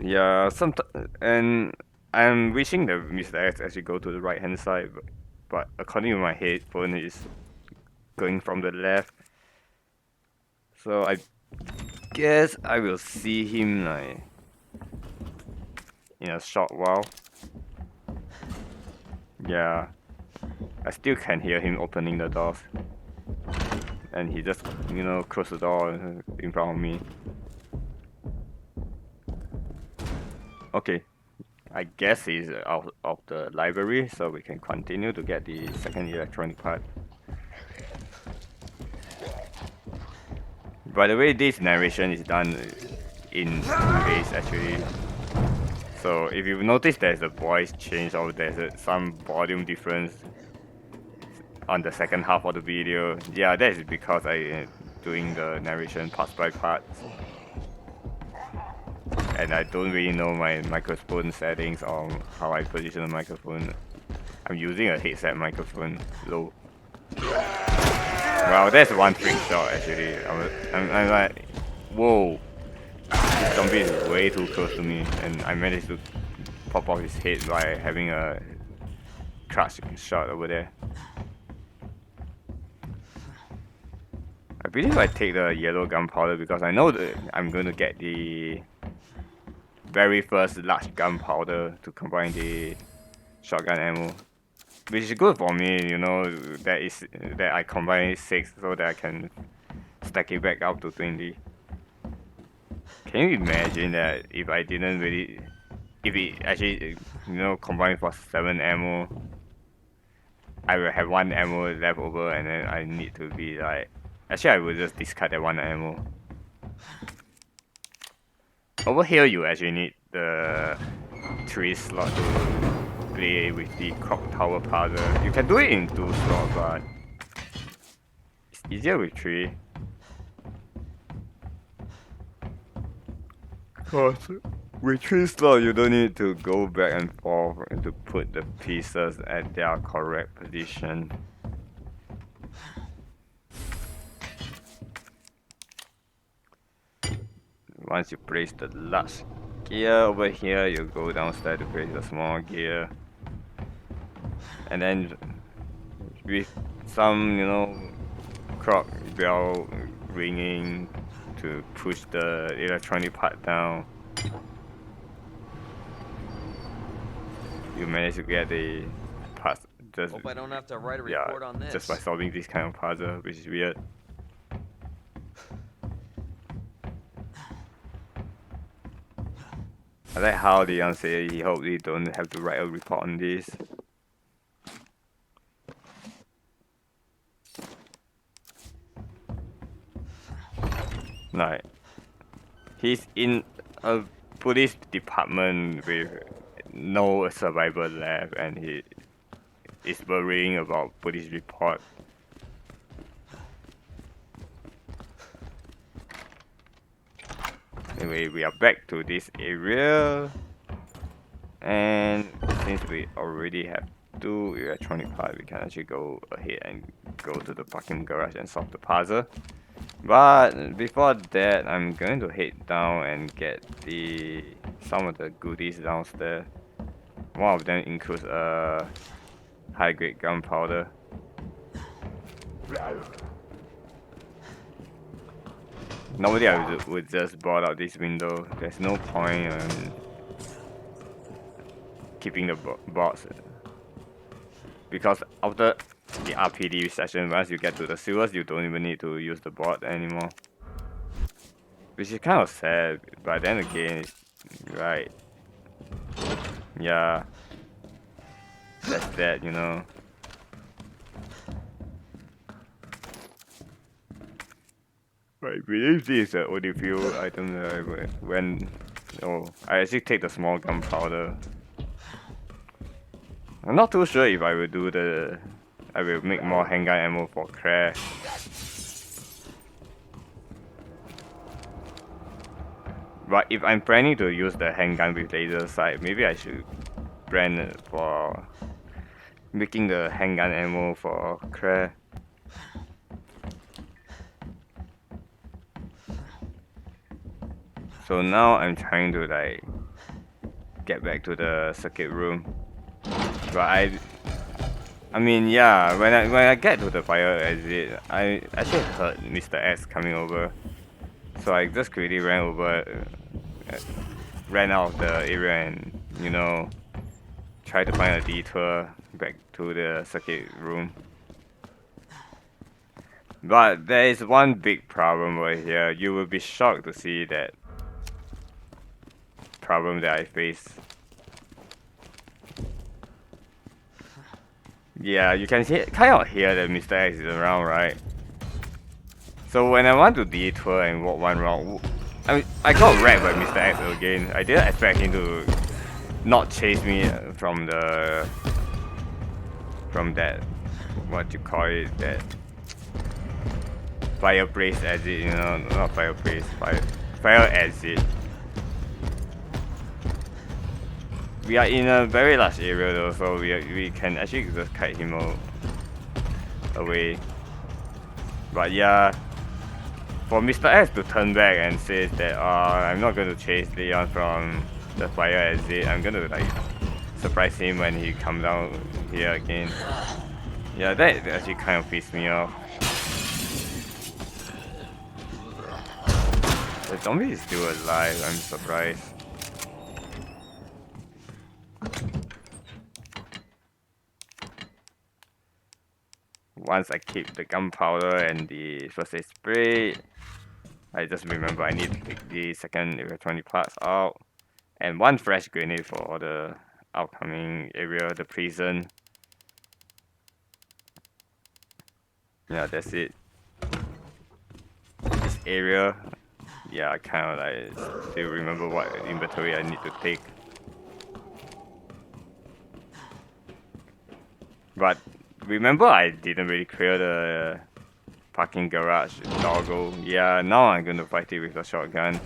Yeah, and I'm wishing the Mr. X actually go to the right hand side, but according to my headphone, it's going from the left. So I guess I will see him like in a short while. Yeah, I still can hear him opening the doors, and he just closed the door in front of me. Okay, I guess he's out of the library, so we can continue to get the second electronic part. By the way, this narration is done in 2 days actually. So if you notice there's a voice change or there's some volume difference on the second half of the video, yeah, that is because I doing the narration parts by parts. And I don't really know my microphone settings or how I position the microphone. I'm using a headset microphone, low. Wow, that's one trick shot actually. I'm like, whoa, this zombie is way too close to me, and I managed to pop off his head by having a crush shot over there. I believe I take the yellow gunpowder because I know that I'm going to get the very first large gunpowder to combine the shotgun ammo. Which is good for me, that I combine 6 so that I can stack it back up to 20. Can you imagine that if I didn't really, if it actually, combined for 7 ammo, I will have 1 ammo left over and then I need to be like, actually I will just discard that 1 ammo. Over here you actually need the 3 slot to play with the clock tower puzzle. You can do it in 2 slots, but it's easier with 3. Cause with 3 slots you don't need to go back and forth to put the pieces at their correct position. Once you place the large gear over here, you go downstairs to place the small gear. And then with some, clock bell ringing to push the electronic part down, you manage to get the parts. Hope I don't have to write a report on this. Just by solving this kind of puzzle, which is weird. I like how Leon said he hoped he don't have to write a report on this. Like, he's in a police department with no survivor left and he is worrying about police report. Anyway, we are back to this area, and since we already have 2 electronic parts, we can actually go ahead and go to the parking garage and solve the puzzle. But before that, I'm going to head down and get some of the goodies downstairs. One of them includes a high-grade gunpowder. Normally I would just board out this window. There's no point in keeping the box. Because after the RPD session, once you get to the sewers, you don't even need to use the board anymore. Which is kind of sad, but then again, right. Yeah. That's that. I believe this is the only few items that I went Oh, I actually take the small gunpowder. I'm not too sure if I will do the... I will make more handgun ammo for craft. But if I'm planning to use the handgun with laser sight, maybe I should plan it for making the handgun ammo for craft. So now I'm trying to like get back to the circuit room. But I mean, yeah, when I get to the fire exit, I actually heard Mr. X coming over. So I just quickly ran out of the area and, you know, tried to find a detour back to the circuit room. But there is one big problem right here. You will be shocked to see that problem that I face. Yeah, you can kind of hear that Mr. X is around, right? So when I want to detour and walk one round, I got wrecked by Mr. X again. I didn't expect him to not chase me from that, what you call it, that fireplace exit, you know, not fireplace, fire exit. We are in a very large area though, so we can actually just kite him away. But yeah, for Mr. X to turn back and say that I'm not going to chase Leon from the fire exit, I'm going to like surprise him when he comes down here again. Yeah, that actually kind of pissed me off. The zombie is still alive, I'm surprised. Once I keep the gunpowder and the first aid spray, I just remember I need to take the second electronic parts out. And one fresh grenade for the upcoming area, the prison. Yeah, that's it. This area, yeah, I kind of like still remember what inventory I need to take. But remember I didn't really clear the parking garage doggo. Yeah, now I'm going to fight it with a shotgun.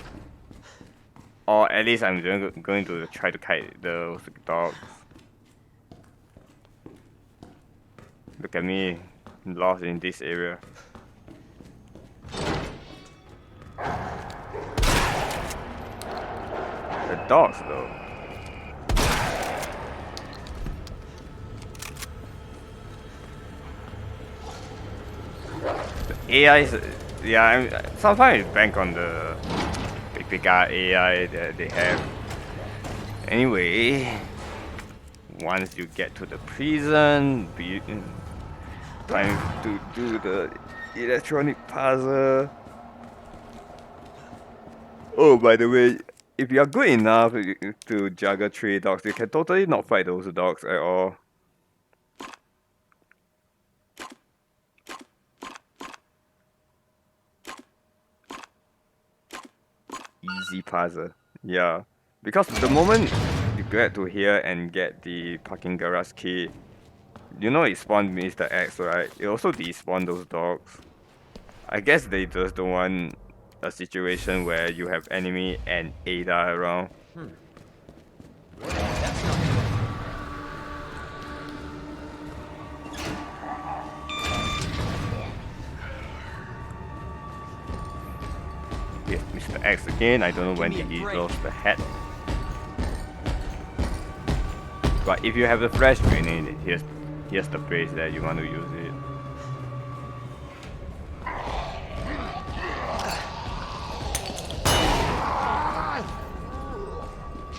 Or at least I'm going to try to kite those dogs. Look at me, lost in this area. The dogs though. The AI, yeah, sometimes I bank on the big AI that they have. Anyway, once you get to the prison, time to do the electronic puzzle. Oh, by the way, if you are good enough to juggle 3 dogs, you can totally not fight those dogs at all. Easy puzzle, yeah. Because the moment you get to here and get the parking garage key, you know it spawned Mr. X, right? It also despawned those dogs. I guess they just don't want a situation where you have enemy and Ada around. Yes, Mr. X again. I don't know when he lost the hat. But if you have the flash grenade, here's the place that you want to use it.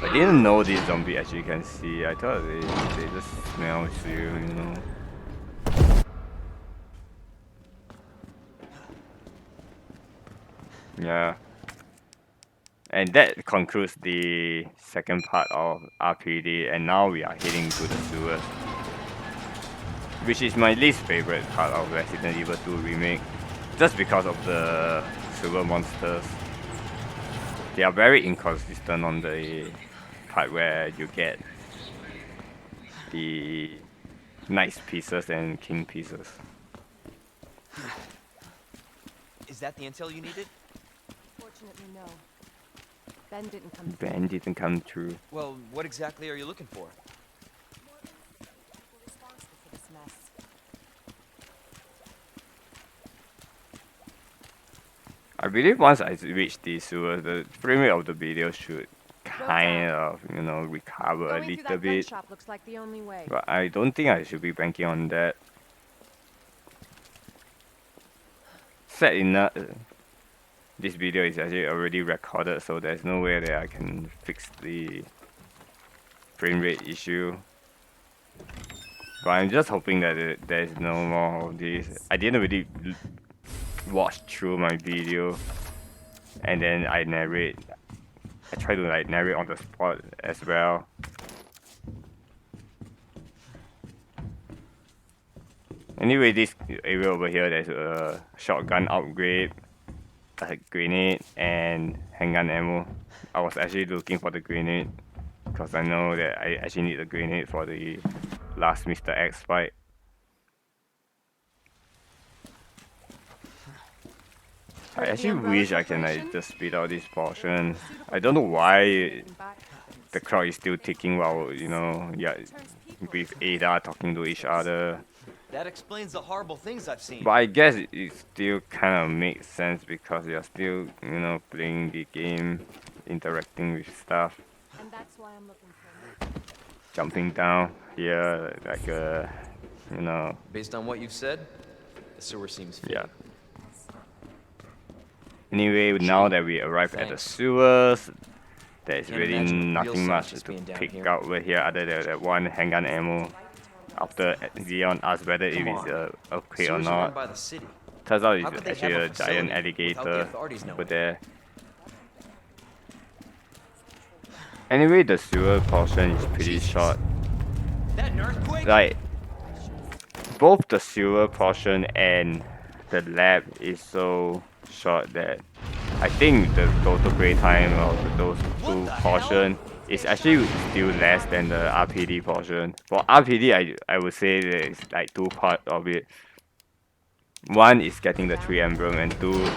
I didn't know this zombie actually can see. I thought they just smell you, you know. Yeah. And that concludes the second part of RPD, and now we are heading to the sewers, which is my least favorite part of Resident Evil 2 Remake, just because of the sewer monsters. they are very inconsistent on the part where you get the knight pieces and king pieces. Is that the intel you needed? Fortunately, no. Ben didn't come through. Ben didn't come through. Well, what exactly are you looking for? We're responsible for this mess. I believe once I reach the sewer, the frame rate of the video should kind of, you know, recover a little bit. Shop looks like the only way. But I don't think I should be banking on that. Sad enough, this video is actually already recorded, so there's no way that I can fix the frame rate issue. But I'm just hoping that there's no more of this. I didn't really watch through my video and then I narrate. I try to like narrate on the spot as well. Anyway, this area over here, there's a shotgun upgrade, a grenade, and handgun ammo. I was actually looking for the grenade because I know that I actually need a grenade for the last Mr. X fight. I actually wish I can like just speed out this portion. I don't know why the clock is still ticking while, you know, yeah, with Ada talking to each other. That explains the horrible things I've seen. But I guess it still kind of makes sense because you're still, you know, playing the game, interacting with stuff. And that's why I'm looking for Jumping down here, like you know. Based on what you've said, the sewer seems fake. Yeah. Anyway, now that we arrived at the sewers, there's really nothing much to pick out over here other than that one handgun ammo. After Leon asked whether it is okay or not, turns out it's actually a giant alligator over there. Anyway, the sewer portion is pretty short. Like, both the sewer portion and the lab is so short that I think the total play time of those two portions is actually still less than the RPD portion. For RPD, I would say there's like two parts of it. One is getting the 3 emblem and 2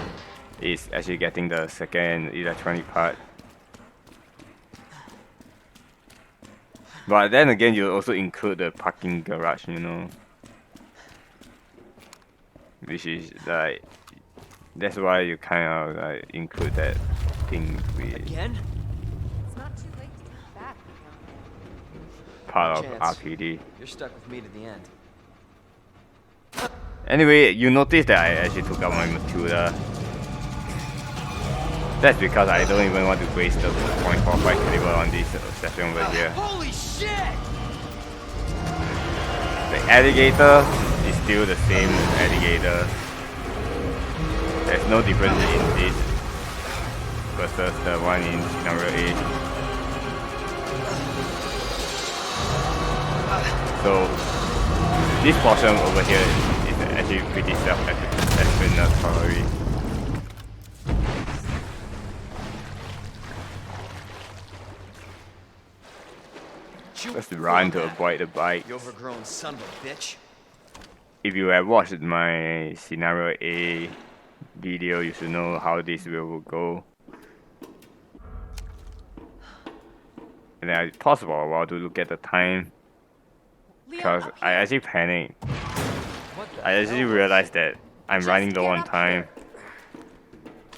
is actually getting the second electronic part. But then again, you also include the parking garage, you know. Which is like, that's why you kind of like include that thing with Again? It's not too late to take back. part of RPD. You're stuck with me to the end. Anyway, you notice that I actually took out my Matilda. That's because I don't even want to waste the .45 caliber on this section over here. Holy shit! The alligator is still the same alligator. There's no difference in this versus the one in number 8. So this portion over here is actually pretty self-explanatory. Just run to avoid the bike. You overgrown son of a bitch. If you have watched my scenario A video, you should know how this will go. And then I paused for a while to look at the time, because I actually panicked. I actually realized that I'm running low on time.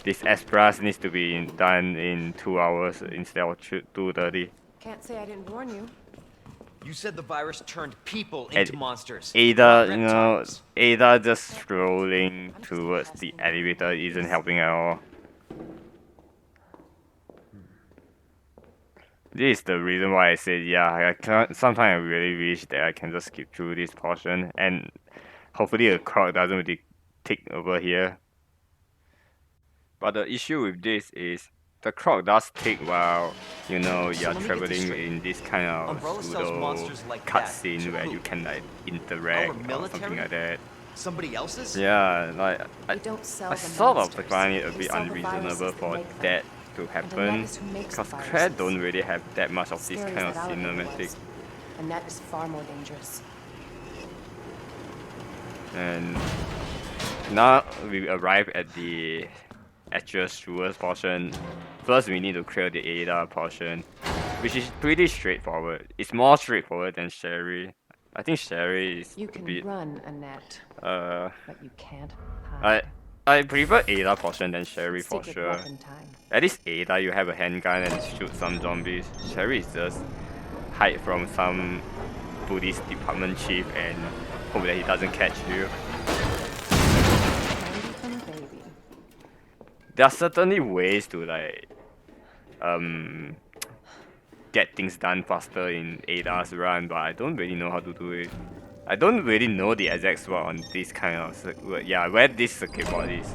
This express needs to be done in 2 hours instead of 2:30. Can't say I didn't warn you. You said the virus turned people into monsters. Ada, you know, Ada just strolling towards the elevator isn't helping at all. This is the reason why I said, yeah, I can't, sometimes I really wish that I can just skip through this portion and hopefully the crowd doesn't really tick over here. But the issue with this is the clock does tick while, you know, you're traveling in this kind of pseudo cutscene where you can like interact or something like that. Somebody else's? Yeah, like I sort of find it a bit unreasonable for that to And Annette happen. is who makes Because the Cred viruses. don't really have that much of this Scary kind as of that alligator cinematic. was. Annette is far more dangerous. And now we arrive at the actual Stewards portion. First we need to clear the Ada portion, which is pretty straightforward. It's more straightforward than Sherry. I think Sherry is You a can bit run, Annette, uh but you can't I hide. I prefer Ada portion than Sherry for Secret sure. weapon time. At least Ada you have a handgun and shoot some zombies. Sherry is just hide from some police department chief and hope that he doesn't catch you. Candy from baby. There are certainly ways to like get things done faster in Ada's run, but I don't really know how to do it. I don't really know the exact spot on this kind of yeah, where this circuit board is.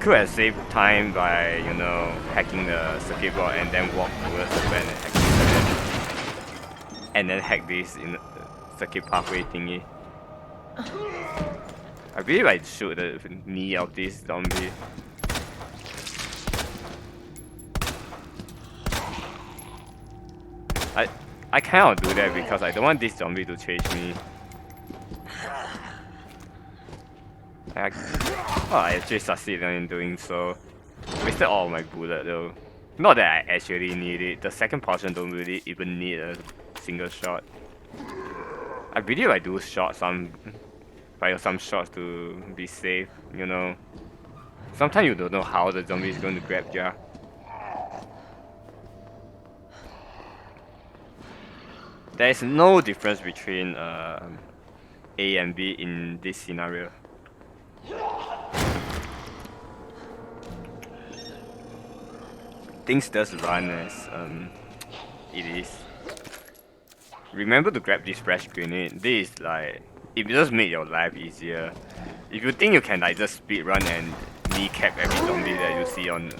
Could have saved time by, you know, hacking the circuit board and then walk towards the van and hack it, and then hack this in the circuit pathway thingy. I believe I shoot the knee of this zombie. I cannot do that because I don't want this zombie to chase me. I actually succeeded in doing so. Wasted all my bullet though. Not that I actually need it. The second portion don't really even need a single shot. I believe I do fire some shots to be safe, you know. Sometimes you don't know how the zombie is going to grab you. There is no difference between A and B in this scenario. Things just run as it is. Remember to grab this fresh grenade. This is like, it just make your life easier. If you think you can like just speed run and kneecap every zombie that you see on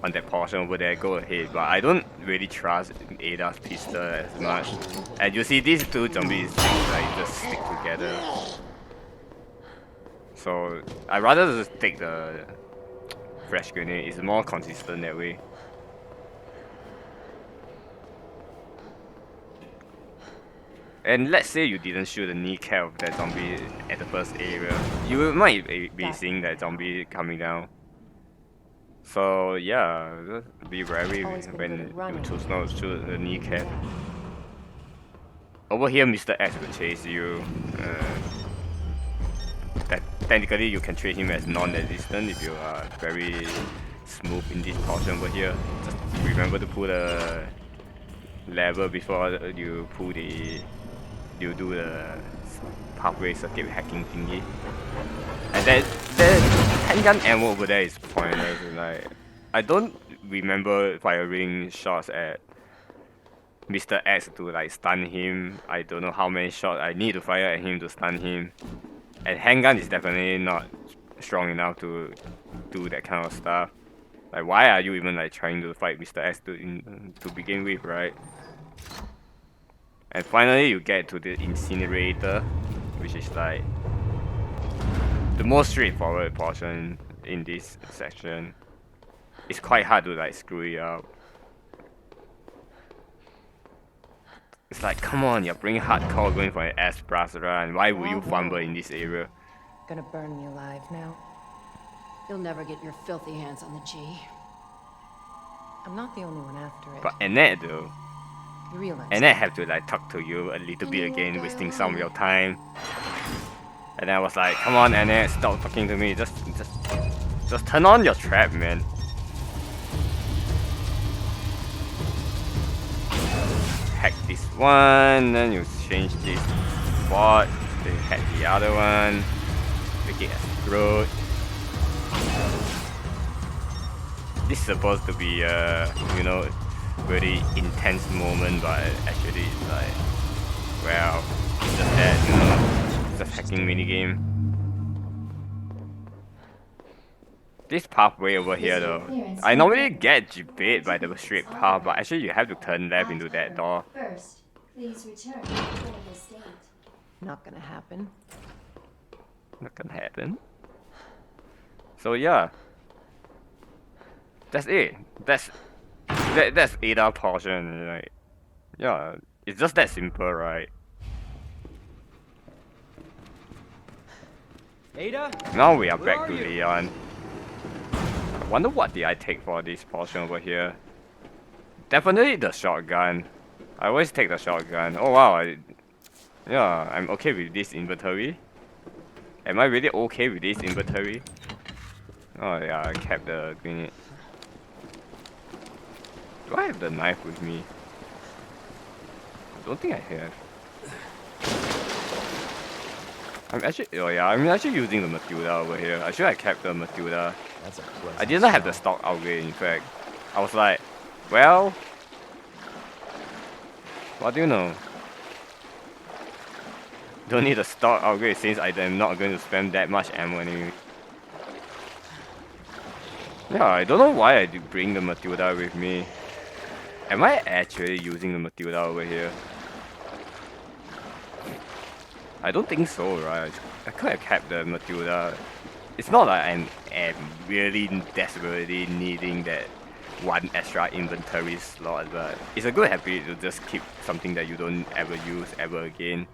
that portion over there, go ahead. But I don't really trust Ada's pistol as much. And you see these two zombies like just stick together. So I rather just take the fresh grenade. It's more consistent that way. And let's say you didn't shoot the kneecap of that zombie at the first area, you might be seeing that zombie coming down. So yeah, just be wary when you choose not to shoot the kneecap. Over here, Mr. X will chase you. That technically you can treat him as non-resistant if you are very smooth in this portion over here. Just remember to pull the lever before you do the pathway circuit hacking thingy. And that handgun ammo over there is pointless. Like, I don't remember firing shots at Mr. X to like stun him. I don't know how many shots I need to fire at him to stun him. And handgun is definitely not strong enough to do that kind of stuff. Like, why are you even like trying to fight Mr. X to begin with, right? And finally you get to the incinerator, which is like the most straightforward portion in this section. It's quite hard to like screw it up. It's like, come on, you're bringing hardcore going for an S+ run. Why would you fumble in this area? Gonna burn me alive now. You'll never get your filthy hands on the G. I'm not the only one after it. But Annette though. You realize Annette have to like talk to you a little bit again, wasting some of your time. And I was like, come on Annette, stop talking to me. Just turn on your trap, man. Hack this one, then you change this spot, then hack the other one, make it explode. This is supposed to be you know, very intense moment, but actually it's like, well, it's just that, you know, it's just hacking minigame. This pathway over here though, I normally get debated by the straight path, but actually you have to turn left into that door. First, please return to the state. not gonna happen. Not gonna happen. So yeah, That's it. That's Ada portion. Like, yeah, it's just that simple, right? Ada? Now we are Where back are to you? Leon. I wonder what did I take for this portion over here. Definitely the shotgun. I always take the shotgun. Oh wow, yeah, I'm okay with this inventory. Am I really okay with this inventory? Oh yeah, I kept the grenade. Do I have the knife with me? I don't think I have. I'm actually using the Matilda over here. I should have kept the Matilda. That's a I pleasant didn't have the smell. stock upgrade, in fact. I was like, well, what do you know? Don't need a stock upgrade since I am not going to spend that much ammo anyway. Yeah, I don't know why I did bring the Matilda with me. Am I actually using the Matilda over here? I don't think so, right? I could have kept the Matilda. It's not like am really desperately needing that one extra inventory slot, but it's a good habit to just keep something that you don't ever use ever again.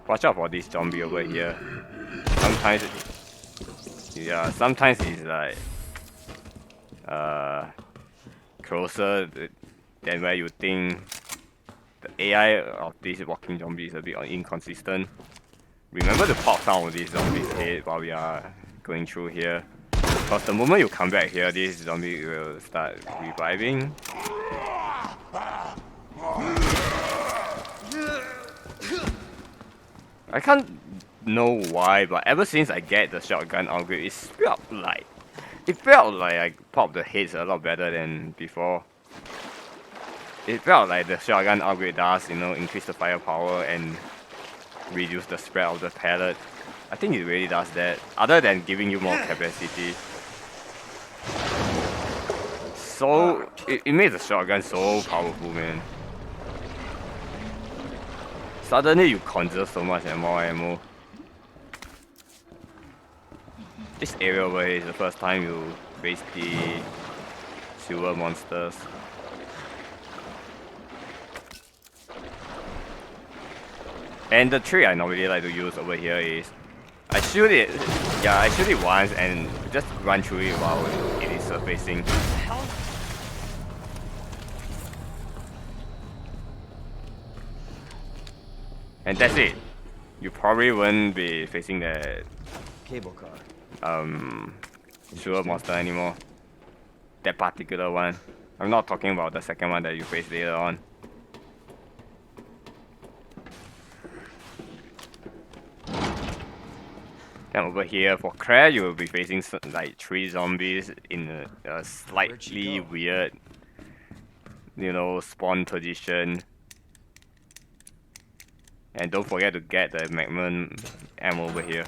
Watch out for this zombie over here. Sometimes, yeah, sometimes it's like closer than where you think. The AI of this walking zombie is a bit inconsistent. Remember to pop some of these zombies' head while we are going through here. Because the moment you come back here, this zombie will start reviving. I can't know why, but ever since I get the shotgun upgrade, it felt like I popped the heads a lot better than before. It felt like the shotgun upgrade does, increase the firepower and reduce the spread of the pellet. I think it really does that, other than giving you more capacity. So, it makes the shotgun so powerful, man. Suddenly you conserve so much and more ammo. This area over here is the first time you face the silver monsters. And the trick I normally like to use over here is I shoot it once and just run through it while it is surfacing. And that's it. You probably won't be facing the Cable car. silver monster anymore. That particular one. I'm not talking about the second one that you face later on. And over here for Claire, you will be facing like 3 zombies in a slightly weird, spawn position. And don't forget to get the Magnum ammo over here.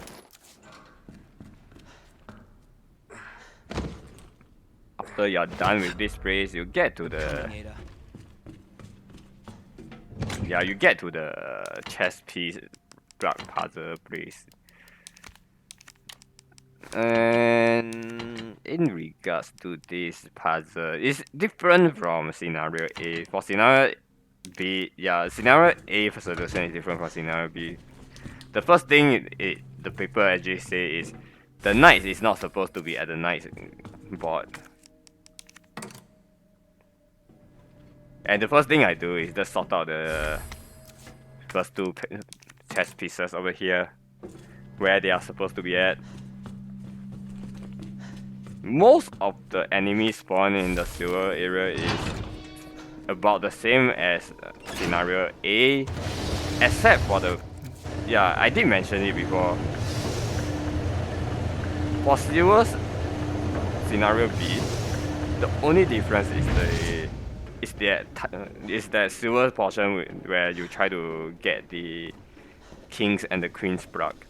After you're done with this place, you get to the chess piece block puzzle place. And in regards to this puzzle, it's different from scenario A. For scenario B, scenario A for solution is different from scenario B. The first thing the paper actually say is the knight is not supposed to be at the knight's board. And the first thing I do is just sort out the first 2 chess pieces over here, where they are supposed to be at. Most of the enemies spawn in the silver area is about the same as scenario A, except for I did mention it before. For silver scenario B, the only difference is that silver portion where you try to get the kings and the queens block.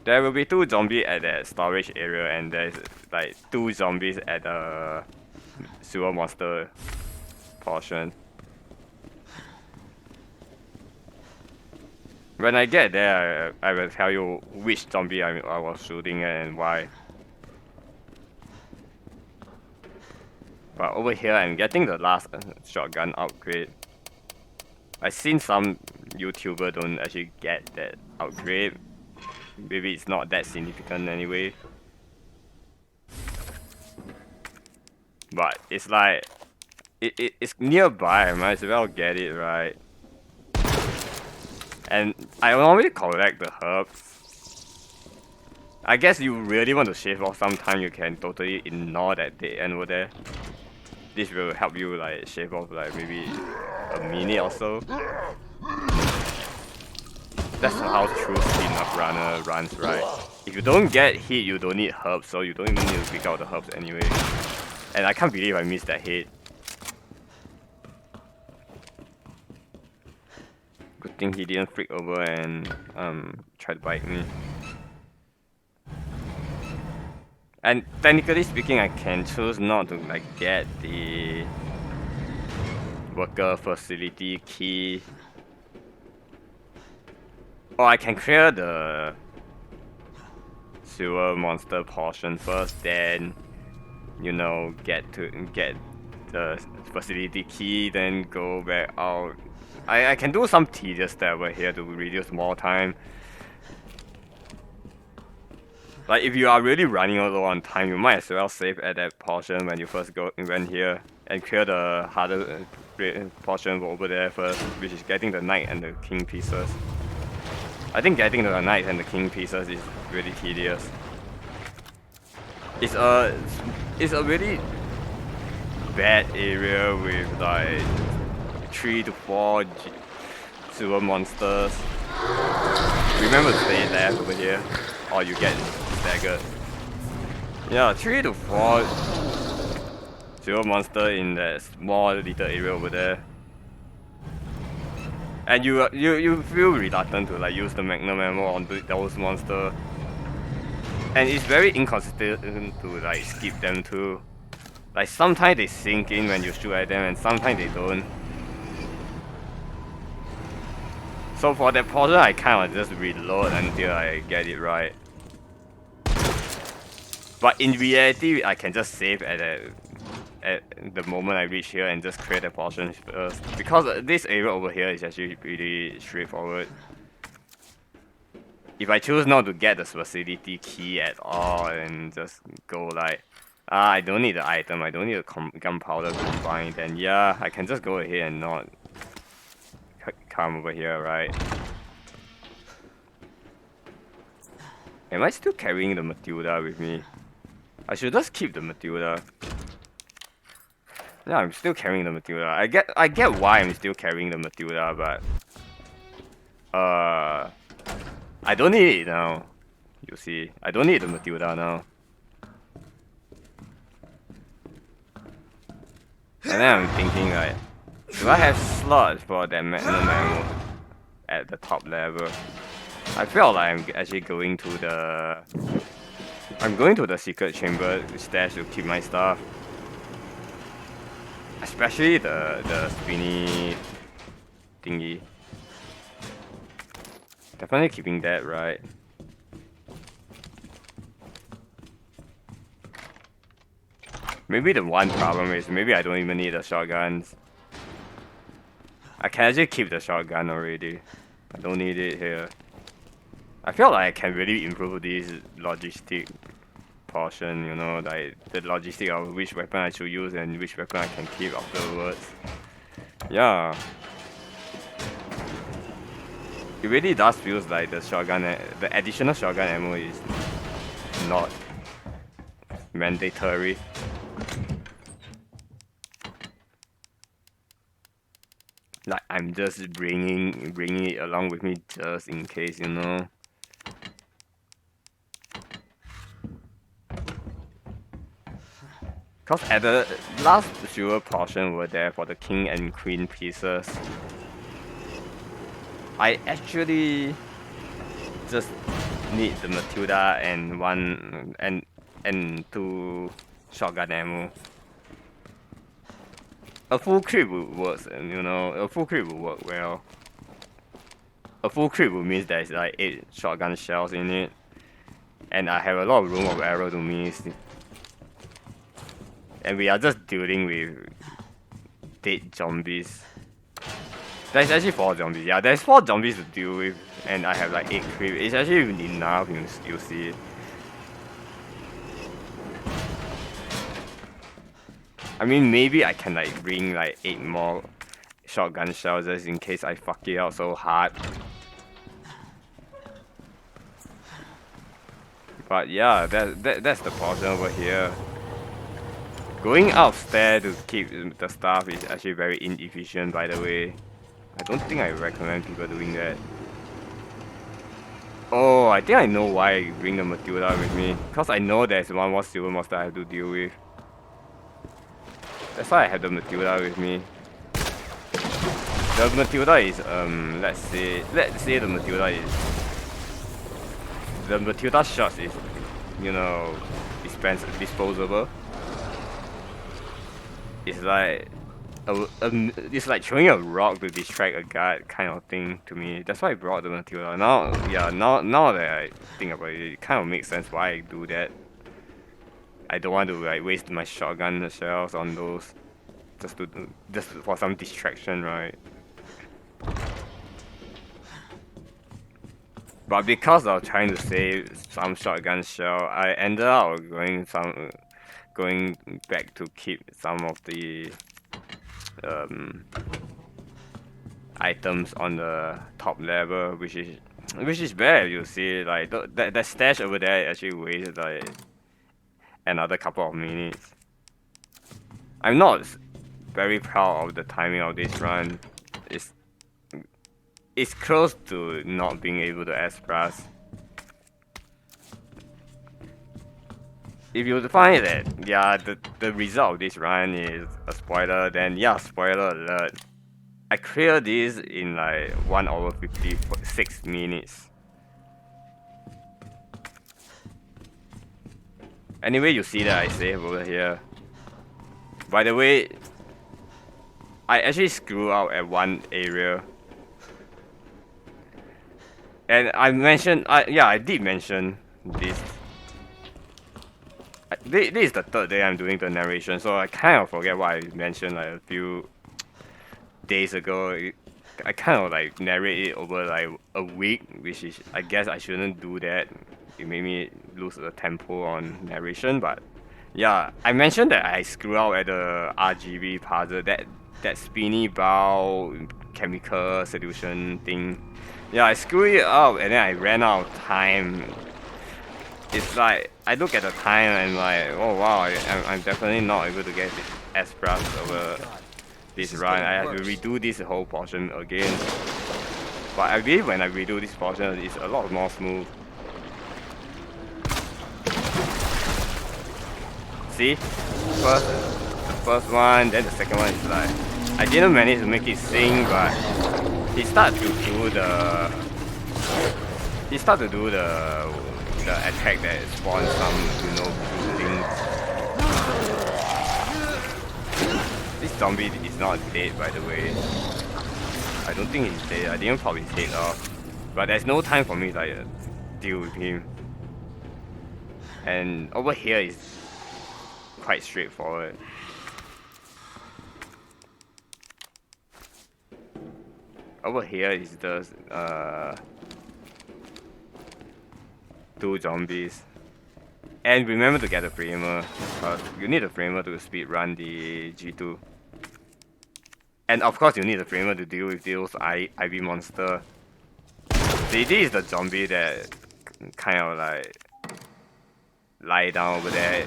There will be 2 zombies at that storage area, and there's like 2 zombies at the silver monster portion. When I get there, I will tell you which zombie I was shooting at and why. But over here, I'm getting the last shotgun upgrade. I've seen some YouTuber don't actually get that upgrade. Maybe it's not that significant anyway. But it's like, it's nearby, I might as well get it, right? And I normally collect the herbs. I guess you really want to shave off some time, you can totally ignore that dead end over there. This will help you like shave off like maybe a minute or so. That's how true speed up runner runs, right? If you don't get hit, you don't need herbs, so you don't even need to pick out the herbs anyway. And I can't believe I missed that hit. Good thing he didn't freak over and try to bite me. And technically speaking, I can choose not to like get the worker facility key. Or I can clear the sewer monster portion first, then you know get the facility key, then go back out. I can do some tedious stuff over here to reduce more time. Like if you are really running low on time, you might as well save at that portion when you first went here and clear the harder portion over there first, which is getting the knight and the king pieces. I think getting the knight and the king pieces is really tedious. It's a really bad area with like 3 to 4 sewer monsters. Remember to stay left over here, or you get staggered. Yeah, 3 to 4 sewer monster in that small little area over there. And you feel reluctant to like use the magnum ammo on those monsters. And it's very inconsistent to like skip them too. Like sometimes they sink in when you shoot at them and sometimes they don't. So for that portion I kind of just reload until I get it right. But in reality I can just save at the moment I reach here and just create a portion first. Because this area over here is actually pretty straightforward. If I choose not to get the facility key at all and just go like, I don't need the item, I don't need the gunpowder combined, then yeah, I can just go ahead and not come over here, right? Am I still carrying the Matilda with me? I should just keep the Matilda. Yeah, I'm still carrying the Matilda. I get why I'm still carrying the Matilda, but I don't need it now. You see, I don't need the Matilda now. And then I'm thinking like, do I have slots for that magnum ammo at the top level? I feel like I'm actually going to the secret chamber stash to keep my stuff. Especially the spinny thingy. Definitely keeping that, right? Maybe the one problem is maybe I don't even need the shotguns. I can actually keep the shotgun already. I don't need it here. I feel like I can really improve this logistic portion, you know, like the logistic of which weapon I should use and which weapon I can keep afterwards. Yeah. It really does feel like the shotgun, the additional shotgun ammo is not mandatory. Like I'm just bringing it along with me just in case, you know. Cause at the last sewer portion were there for the king and queen pieces. I actually just need the Matilda and and 2 shotgun ammo. A full clip would work, you know. A full clip would work well. A full clip would mean there's like 8 shotgun shells in it, and I have a lot of room of arrow to miss. And we are just dealing with dead zombies. There's actually 4 zombies. Yeah, there's 4 zombies to deal with, and I have like 8 creep. It's actually enough, you see. I mean, maybe I can like bring like 8 more shotgun shells just in case I fuck it out so hard. But yeah, that's the portion over here. Going upstairs to keep the stuff is actually very inefficient, by the way. I don't think I recommend people doing that. Oh, I think I know why I bring the Matilda with me. Because I know there's one more silver monster I have to deal with. That's why I have the Matilda with me. The Matilda is let's say the Matilda is the Matilda shots is, you know, disposable. It's like it's like throwing a rock to distract a guard kind of thing to me. That's why I brought the Matilda. Now that I think about it, it kind of makes sense why I do that. I don't want to like waste my shotgun shells on those just for some distraction, right? But because I was trying to save some shotgun shell, I ended up going back to keep some of the items on the top level, which is bad. You see, like that stash over there actually wasted like another couple of minutes. I'm not very proud of the timing of this run. It's close to not being able to S+. If you find that, yeah, the result of this run is a spoiler, then yeah, spoiler alert. I cleared this in like 1 hour 56 minutes. Anyway, you see that I save over here. By the way, I actually screwed out at one area. And I did mention this. This is the 3rd day I'm doing the narration, so I kind of forget what I mentioned like a few days ago. I kind of like narrate it over like a week, which is, I guess I shouldn't do that. It made me lose the tempo on narration, but yeah, I mentioned that I screwed out at the RGB puzzle, that spinny ball chemical solution thing. Yeah, I screwed it up and then I ran out of time. It's like, I look at the time and like, oh wow, I'm definitely not able to get S+ over this run. I have to redo this whole portion again. But I believe when I redo this portion, it's a lot more smooth. See? The first one, then the second one is like, I didn't manage to make it sing, but he started to do the attack that spawns some, buildings. This zombie is not dead, by the way. I don't think he's dead. I didn't pop his head off. But there's no time for me to like, deal with him. And over here is quite straightforward. Over here is the 2 zombies. And remember to get a framer, because you need a framer to speed run the G2. And of course you need a framer to deal with those IV monster. See, this is the zombie that kind of like lie down over there.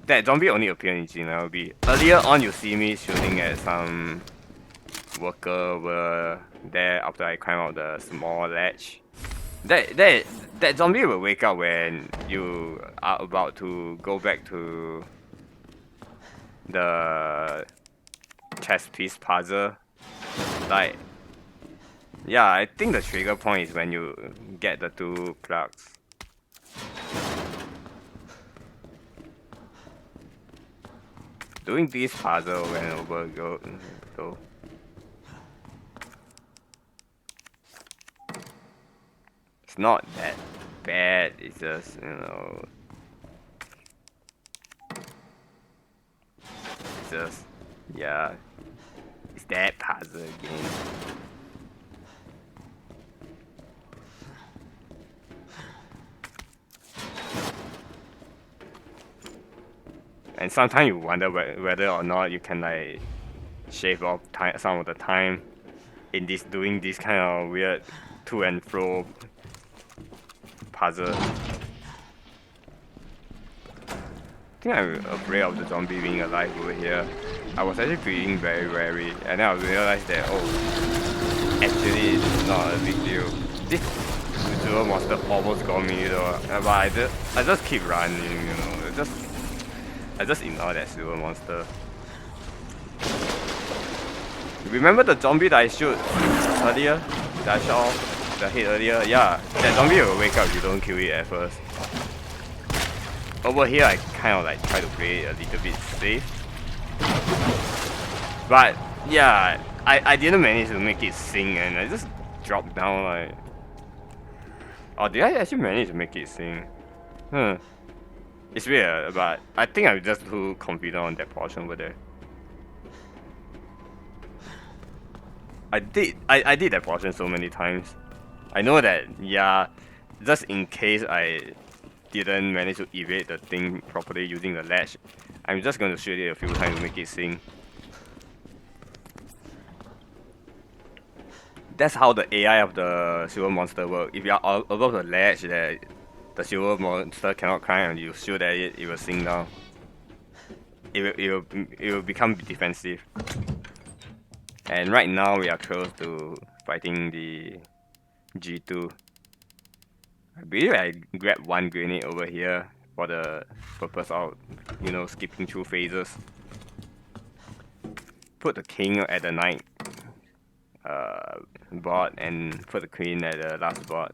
That zombie only appeared in N00b. Earlier on you see me shooting at some worker over there after I climb out the small ledge. That zombie will wake up when you are about to go back to the chess piece puzzle. Like, yeah, I think the trigger point is when you get the 2 plugs. Doing this puzzle when over go. It's not that bad, it's just, just, yeah, it's that puzzle again. And sometimes you wonder whether or not you can like shave off some of the time in doing this kind of weird to and fro puzzle. I think I'm afraid of the zombie being alive over here. I was actually feeling very wary, and then I realized that, oh, actually it's not a big deal. This silver monster almost got me though, but I just keep running, you know. I just ignore that silver monster. Remember the zombie that I shot earlier? That I shot off the head earlier? Yeah, that zombie will wake up if you don't kill it at first. Over here, I kind of like try to play it a little bit safe. But yeah, I didn't manage to make it sing, and I just dropped down like... Oh, did I actually manage to make it sing? Huh. It's weird, but I think I'm just too confident on that portion over there. I did that portion so many times. I know that, yeah, just in case I didn't manage to evade the thing properly using the latch, I'm just going to shoot it a few times to make it sing. That's how the AI of the silver monster works. If you are above the ledge, that the silver monster cannot climb, and you shoot at it, it will sink down. It will become defensive. And right now we are close to fighting the G2. I believe I grabbed one grenade over here for the purpose of, you know, skipping through phases. Put the king at the knight board and put the queen at the last board.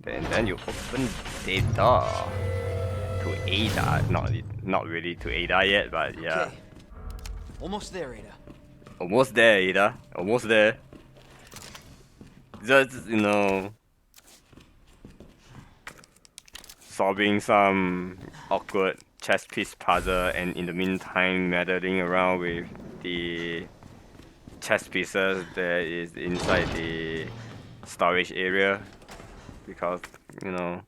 Then you open the door to Ada. Not really to Ada yet, but yeah. Okay. Almost there, Ada. Almost there, Ada. Almost there. Just, you know, solving some awkward chess piece puzzle, and in the meantime meddling around with the chess pieces that is inside the storage area, because, you know,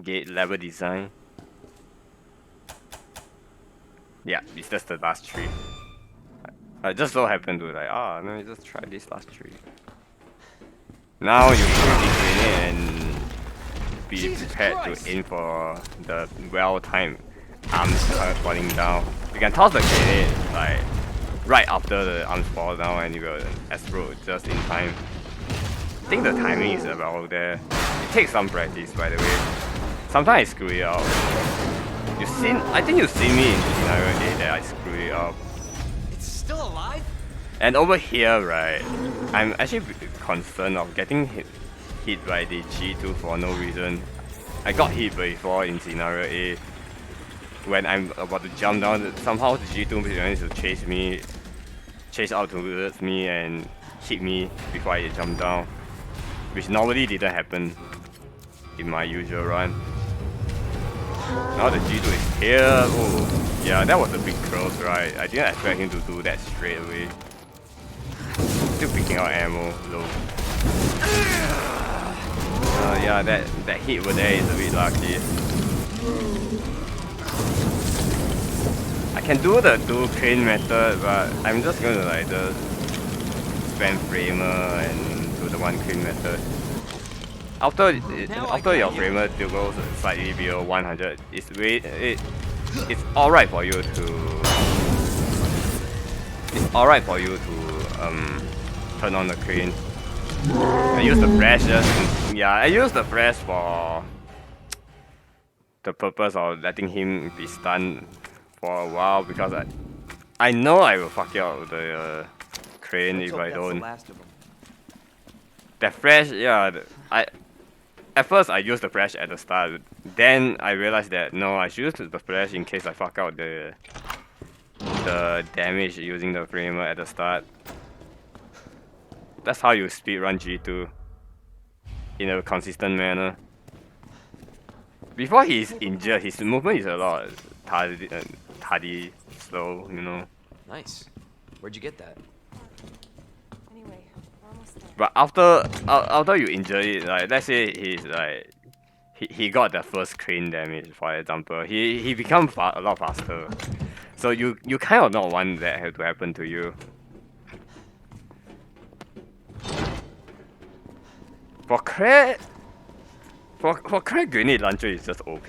gate level design. Yeah, it's just the last tree. I just so happened to like, let me just try this last tree. Now you shoot the grenade and be prepared to aim for the well-timed arms falling down. You can toss the grenade like right after the arms fall down, and you will explode just in time. I think the timing is about there. It takes some practice, by the way. Sometimes I screw it up. I think you've seen me in the scenario that I screw it up. It's still alive? And over here, right, I'm actually concerned of getting hit by the G2 for no reason. I got hit before in scenario A. When I'm about to jump down, somehow the G2 managed to chase out towards me and hit me before I jump down, which normally didn't happen in my usual run. Now the G2 is here. Oh, yeah, that was a big close, right? I didn't expect him to do that straight away. Still picking out ammo, low. Yeah, that hit over there is a bit lucky. I can do the dual crane method, but I'm just gonna like just spam framer and do the one crane method. After your framer still goes slightly below 100, it's alright for you to turn on the crane. I use the flash I use the flash for the purpose of letting him be stunned for a while, because I know I will fuck out the crane if I don't. The flash, yeah, at first I used the flash at the start, then I realized that no, I should use the flash in case I fuck out the damage using the framer at the start. That's how you speedrun G2 in a consistent manner. Before he's injured, his movement is a lot tardy, slow, you know. Nice. Where'd you get that? Anyway, we're almost there. But after you injure it, like let's say he's like he got the first crane damage, for example, he becomes a lot faster. So you kind of don't want that to happen to you. For Craig, for Craig, grenade launcher is just OP.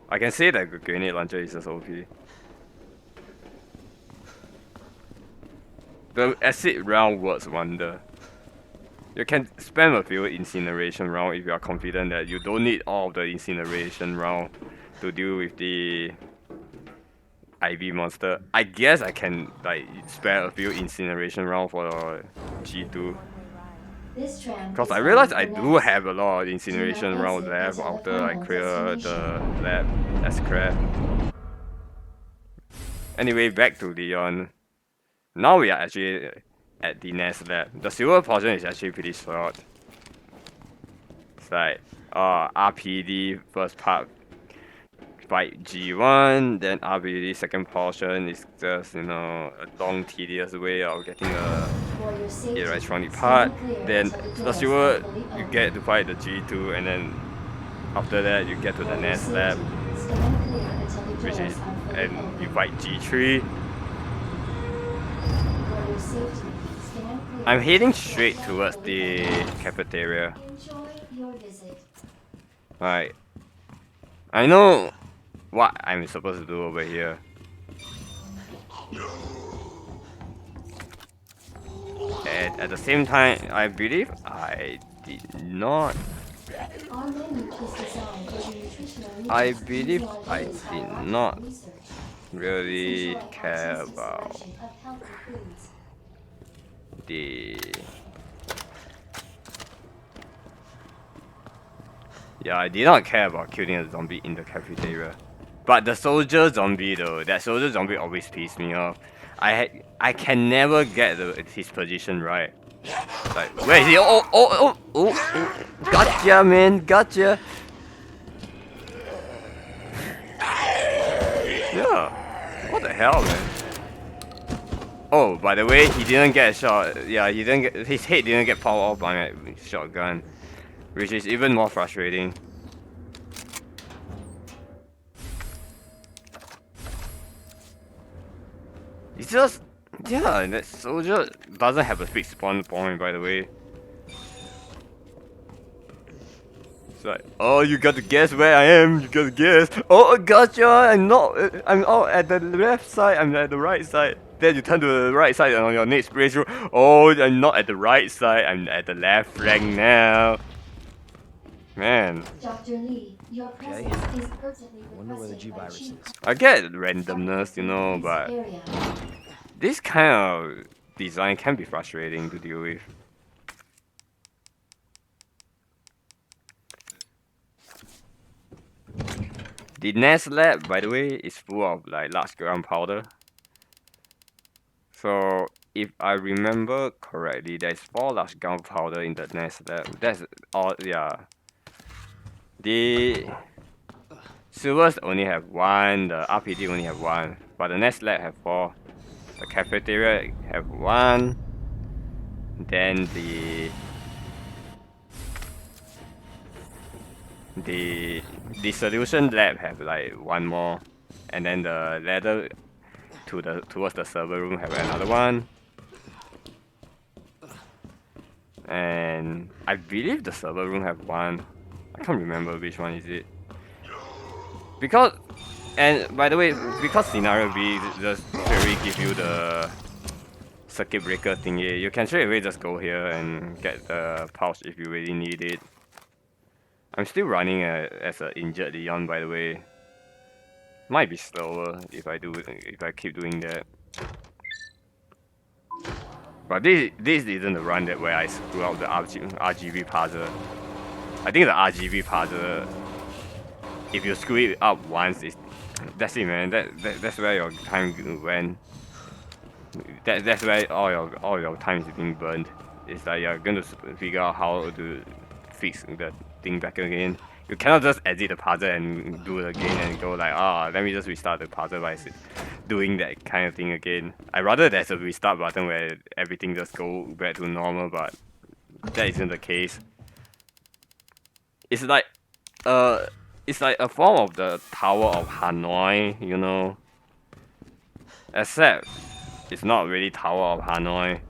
I can say that grenade launcher is just OP. The acid round works wonder. You can spam a few incineration round if you are confident that you don't need all of the incineration round to deal with the IV monster. I guess I can like spare a few incineration round for G2. This tram Cause is I realize I bound for do next. have a lot of incineration Do not round exit left until the after I final clear the destination. lab as crap. Anyway, back to Leon. Now we are actually at the next lab. The silver portion is actually pretty short. It's like RPD first part fight G1, then RPD second portion is just, you know, a long tedious way of getting a For your safety, electronic stand part. clear Then until the the doors silver are fully you opened. get to fight the G2, and then after that you get to For the your next lab, safety, stand clear until the which doors is, are fully and opened. you fight G3. For your safety, stand clear I'm until heading the doors straight are towards fully the opened. cafeteria. Enjoy your visit. Right. I know what I'm supposed to do over here. And at the same time, I believe I did not. Our menu is designed for the nutritional needs I of believe I Q1A's did hierarchical not research. Please really enjoy our care tasty about selection of healthy foods. the. Yeah, I did not care about killing a zombie in the cafeteria. But the soldier zombie though, that soldier zombie always pissed me off. I can never get his position right. Like, where is he? Oh, gotcha, man, gotcha. Yeah, what the hell, man? Oh, by the way, he didn't get a shot. Yeah, he didn't get, his head didn't get powered off by my shotgun, which is even more frustrating. It's just, yeah, that soldier doesn't have a fixed spawn point, by the way. It's like, oh, you got to guess where I am. You got to guess. Oh, gotcha. I'm not. I'm out at the left side. I'm at the right side. Then you turn to the right side and on your next playthrough. Oh, I'm not at the right side. I'm at the left flank now. Man, Dr. Lee, your Okay. presence is urgently Wonder where the requested by G-Virus Chief. is. I get randomness, you know, but Area. this kind of design can be frustrating to deal with. The next lab, by the way, is full of like large gunpowder. So if I remember correctly, there's 4 large gunpowder in the next lab. That's all. Yeah. The silvers only have 1. The RPD only have 1, but the next lab have 4. The cafeteria have 1. Then the solution lab have like 1 more, and then the ladder towards the server room have another 1. And I believe the server room have 1. I can't remember which one is it. Because, and by the way, because scenario B just straight away give you the circuit breaker thingy, you can straight away just go here and get the pouch if you really need it. I'm still running as an injured Leon, by the way. Might be slower if I keep doing that. But this isn't the run where I screw up the RGB puzzle. I think the RGB puzzle, if you screw it up once, that's it, man. That's where your time went. That's where all your time is being burned. It's like you're going to figure out how to fix the thing back again. You cannot just exit the puzzle and do it again and go like, ah, let me just restart the puzzle by doing that kind of thing again. I'd rather there's a restart button where everything just go back to normal, but that isn't the case. It's like, it's like a form of the Tower of Hanoi, you know. Except, it's not really Tower of Hanoi.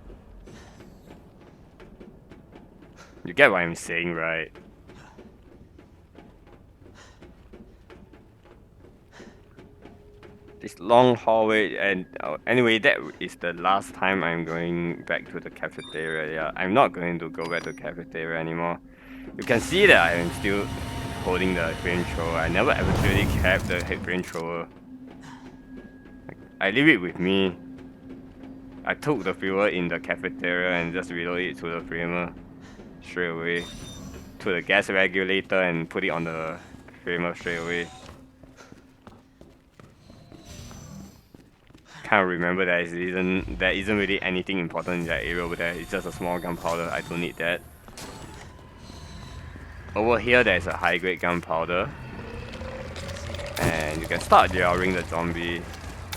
You get what I'm saying, right? This long hallway, and anyway, that is the last time I'm going back to the cafeteria. Yeah, I'm not going to go back to the cafeteria anymore. You can see that I am still holding the flamethrower. I never actually kept the flamethrower. I leave it with me. I took the fuel in the cafeteria and just reload it to the framer straight away. To the gas regulator and put it on the framer straight away. Can't remember that there isn't really anything important in that area over there. It's just a small gunpowder. I don't need that. Over here there's a high grade gunpowder. And you can start luring the zombie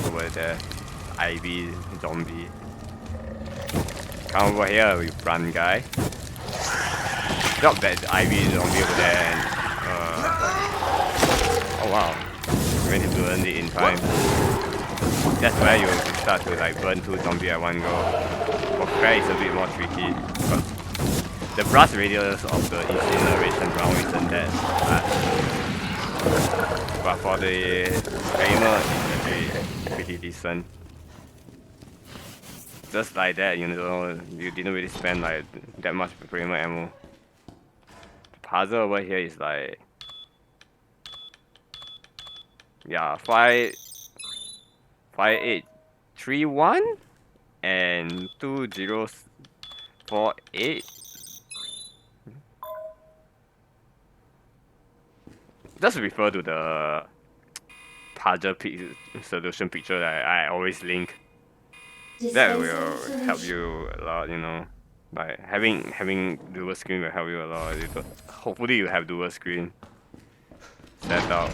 over there. IV zombie. Come over here, you front guy. Drop that IV zombie over there and oh wow. Managed to earn it in time. That's where you start to like burn 2 zombies at one go. For Craig it's a bit more tricky because the blast radius of the incineration round isn't that bad. But for the framer it's actually pretty decent. Just like that, you know, you didn't really spend like that much framer ammo. The puzzle over here is like, yeah, 5831 and 2048. Just refer to the puzzle solution picture that I always link. That will help you a lot, you know. Like having dual screen will help you a lot. Hopefully you have dual screen set up.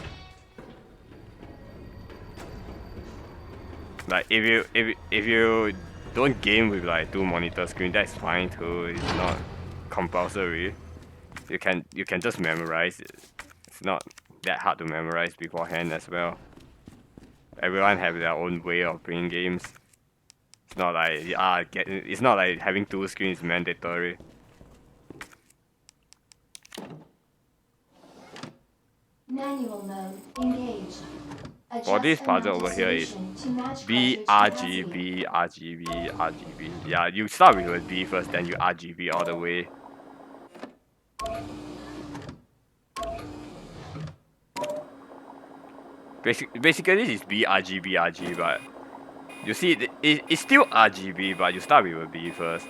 Like if you don't game with like 2 monitor screen, that's fine too. It's not compulsory. You can just memorize it. It's not that hard to memorize beforehand as well. Everyone have their own way of playing games. It's not like it's not like having 2 screens is mandatory. Manual mode engaged. For this puzzle over here is B, RGB, RGB, RGB. Yeah, you start with a B first, then you RGB all the way. Basically this is B, RGB, RGB, but you see it's still RGB, but you start with a B first.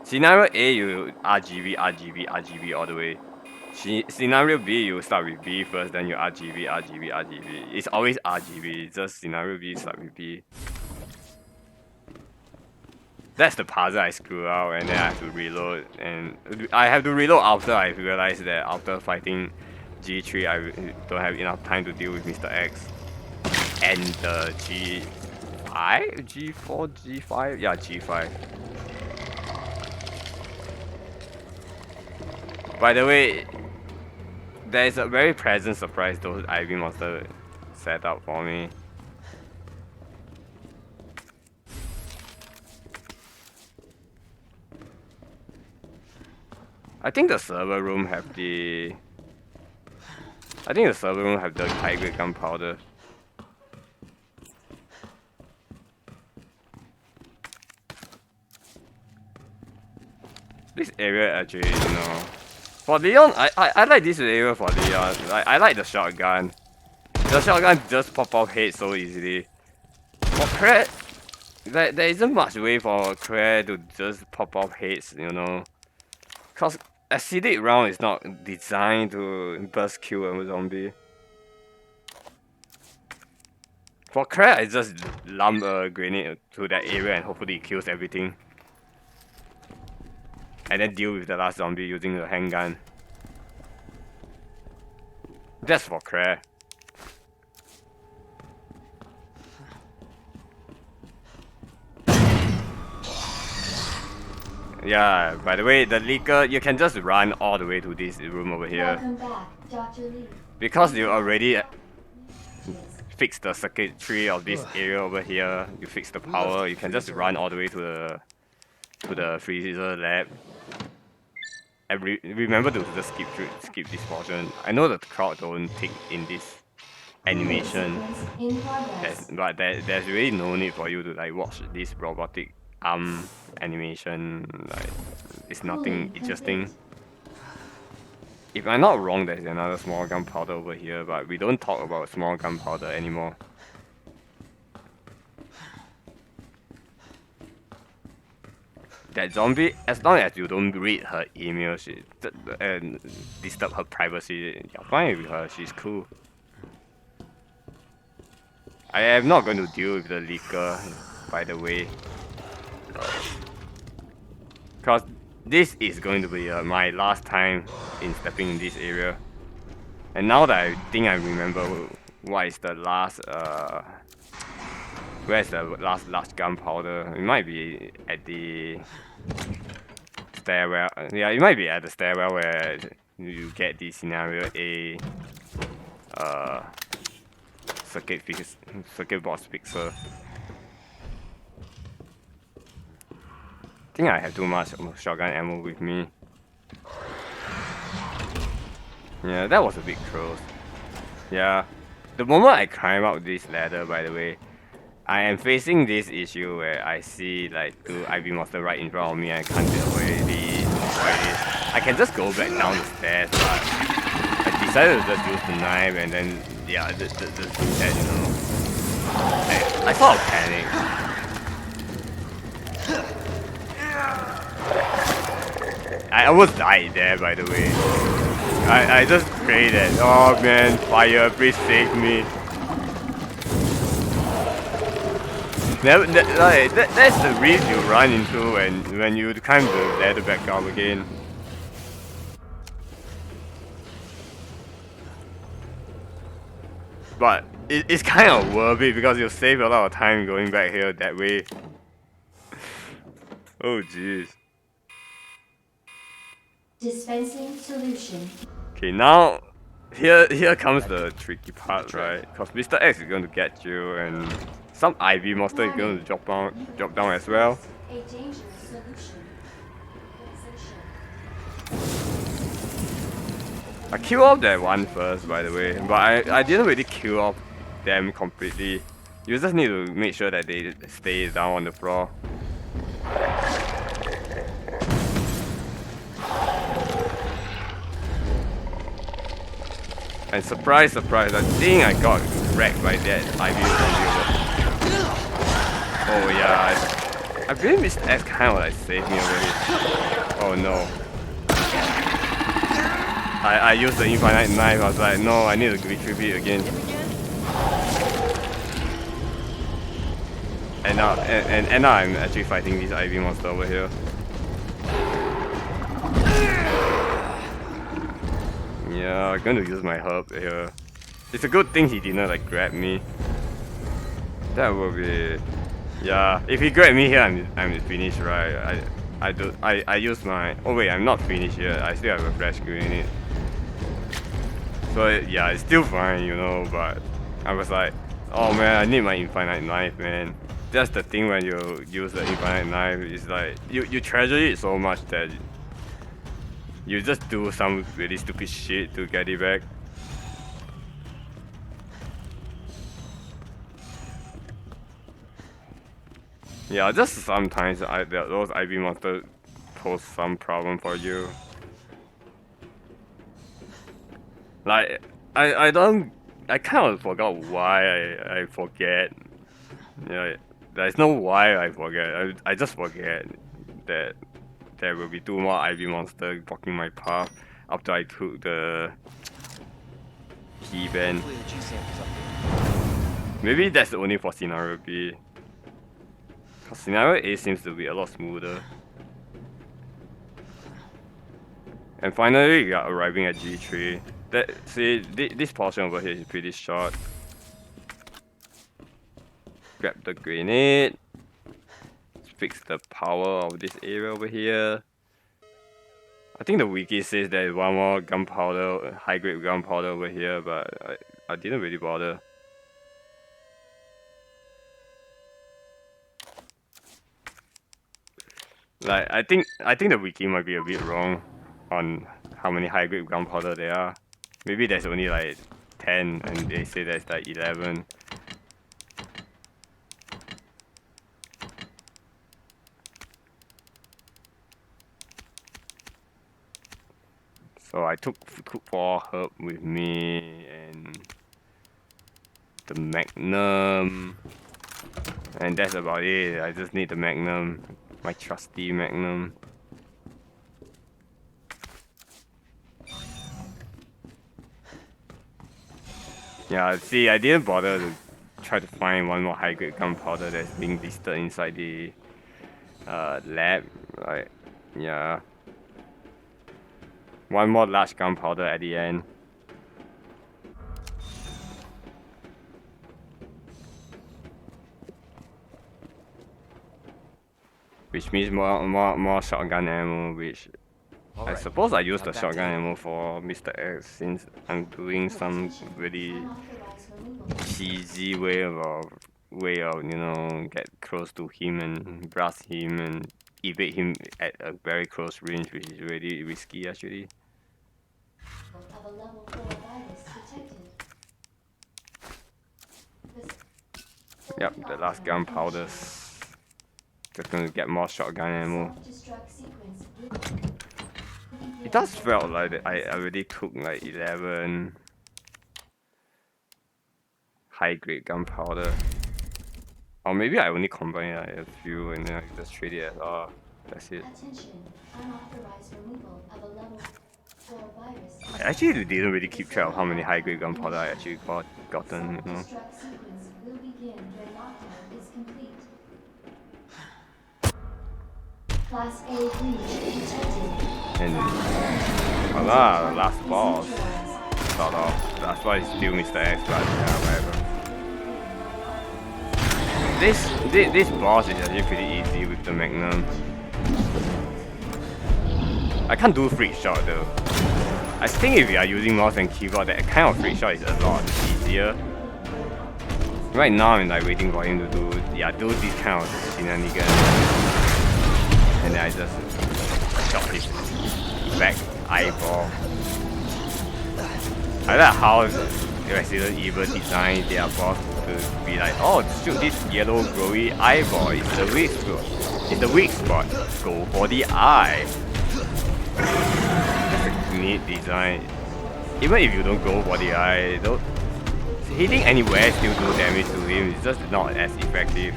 Scenario A, you RGB, RGB, RGB all the way. Scenario B, you start with B first, then you RGB, RGB, RGB. It's always RGB, just scenario B start with B. That's the puzzle I screw out, and then I have to reload. And I have to reload after I realize that after fighting G3, I don't have enough time to deal with Mr. X. And the G5? G4? G5? Yeah, G5. By the way, there is a very pleasant surprise those IV monsters set up for me. I think the server room have the high grade gunpowder. This area actually, you know, for Leon, I like this area for Leon. I like the shotgun. The shotgun just pop off head so easily. For Craig, there isn't much way for Craig to just pop off heads, you know. Cause acidic round is not designed to burst kill a zombie. For Craig, I just lump a grenade to that area and hopefully it kills everything. And then deal with the last zombie using the handgun. That's for Claire. Yeah, by the way, the leaker, you can just run all the way to this room over here. Welcome back, Dr. Lee. Because you already fixed the circuitry of this area over here, you fix the power, you can just run all the way to the freezer lab. And remember to just skip this portion. I know the crowd don't take in this animation, Sequence in progress. but there's really no need for you to like watch this robotic arm animation. Like it's nothing interesting. If I'm not wrong, there's another small gunpowder over here, but we don't talk about small gunpowder anymore. That zombie, as long as you don't read her emails and disturb her privacy, you're fine with her, she's cool. I am not going to deal with the leaker, by the way. Cause this is going to be my last time in stepping in this area. And now that I think I remember what is the last where's the last large gunpowder? It might be at the stairwell. Yeah, it might be at the stairwell where you get the scenario A circuit box fixer. I think I have too much shotgun ammo with me. Yeah, that was a bit close. Yeah. The moment I climb up this ladder, by the way, I am facing this issue where I see like two IV monster right in front of me and I can't avoid it. I can just go back down the stairs, but I decided to just use the knife and then, yeah, just do that, you know. I sort of panicked. I almost died there, by the way. I just pray that, oh man, fire, please save me. That's the risk you run into when you climb the ladder back up again. But it's kind of worth it because you save a lot of time going back here that way. Oh jeez. Dispensing solution. Okay, now here comes the tricky part, right? Because Mr. X is going to get you, and some IV monster is going to drop down as well. A dangerous solution. I kill off that one first, by the way, but I didn't really kill off them completely. You just need to make sure that they stay down on the floor. And surprise, surprise, I think I got wrecked by that IV zombie. Oh yeah, I believe Mr. X kind of like saved me over here. Oh no. I used the infinite knife, I was like, no, I need to retrieve it again. And now I'm actually fighting this IV monster over here. Yeah, I'm gonna use my herb here. It's a good thing he didn't like grab me. That would be, yeah. If he grabbed me here, I'm finished, right? I use my. Oh wait, I'm not finished yet. I still have a flash grenade. So yeah, it's still fine, you know. But I was like, oh man, I need my infinite knife, man. That's the thing when you use the infinite knife. It's like you treasure it so much that you just do some really stupid shit to get it back. Yeah, just sometimes those IV monsters pose some problem for you. Like, I kind of forgot why I forget. Yeah, there's no why I forget. I just forget that there will be two more IV monsters blocking my path after I took the key band. Maybe that's only for scenario B. Cause scenario A seems to be a lot smoother. And finally we are arriving at G3. See, this portion over here is pretty short. Grab the grenade. Fix the power of this area over here. I think the wiki says there's one more gunpowder, high grade gunpowder over here, but I didn't really bother. Like I think the wiki might be a bit wrong on how many high grade gunpowder there are. Maybe there's only like 10 and they say there's like 11. So I took 4 herb with me and the magnum, and that's about it. I just need the magnum, my trusty magnum. Yeah, see, I didn't bother to try to find one more high grade gunpowder that's being listed inside the lab. Like, yeah. One more large gunpowder at the end. Which means more shotgun ammo, which I suppose I use the shotgun ammo for Mr. X since I'm doing some really Unauthorized removal. cheesy way of you know, get close to him and blast him and evade him at a very close range, which is really risky actually. Of a level 4 virus detected. This Yep, the last gunpowders. Just gonna get more shotgun ammo. self-destruct sequence will It does felt like that I already took like 11 high grade gunpowder. Or maybe I only combine like a few and then I just trade it as that's it. Attention. Unauthorized removal of a level 4 virus. I actually didn't really keep track of how many high grade gunpowder I actually gotten, you know. Self-destruct sequence will begin when lockdown is complete. Class A breach detected. And voila, the last boss. Sort of. That's why it's still Mr. X, but yeah, whatever. This boss is actually pretty easy with the Magnum. I can't do freak shot though. I think if you are using mouse and keyboard, that kind of freak shot is a lot easier. Right now I'm like waiting for him to do this kind of shenanigans. And then I just shot his back eyeball. I like how Resident Evil designed their boss to be like, oh shoot, this yellow glowy eyeball is the weak spot. It's the weak spot. Go for the eye. That's a neat design. Even if you don't go for the eye, hitting anywhere still do damage to him. It's just not as effective.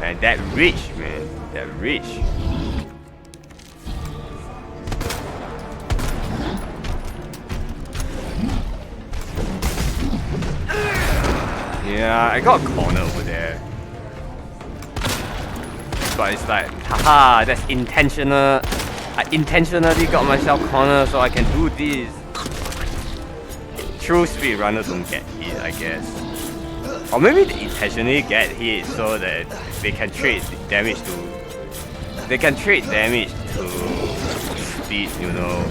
And that reach, man, that reach. Yeah, I got a corner over there. But it's like, haha, that's intentional. I intentionally got myself cornered so I can do this. True speedrunners don't get hit, I guess. Or maybe they intentionally get hit so that they can trade damage to... They can trade damage to speed, you know.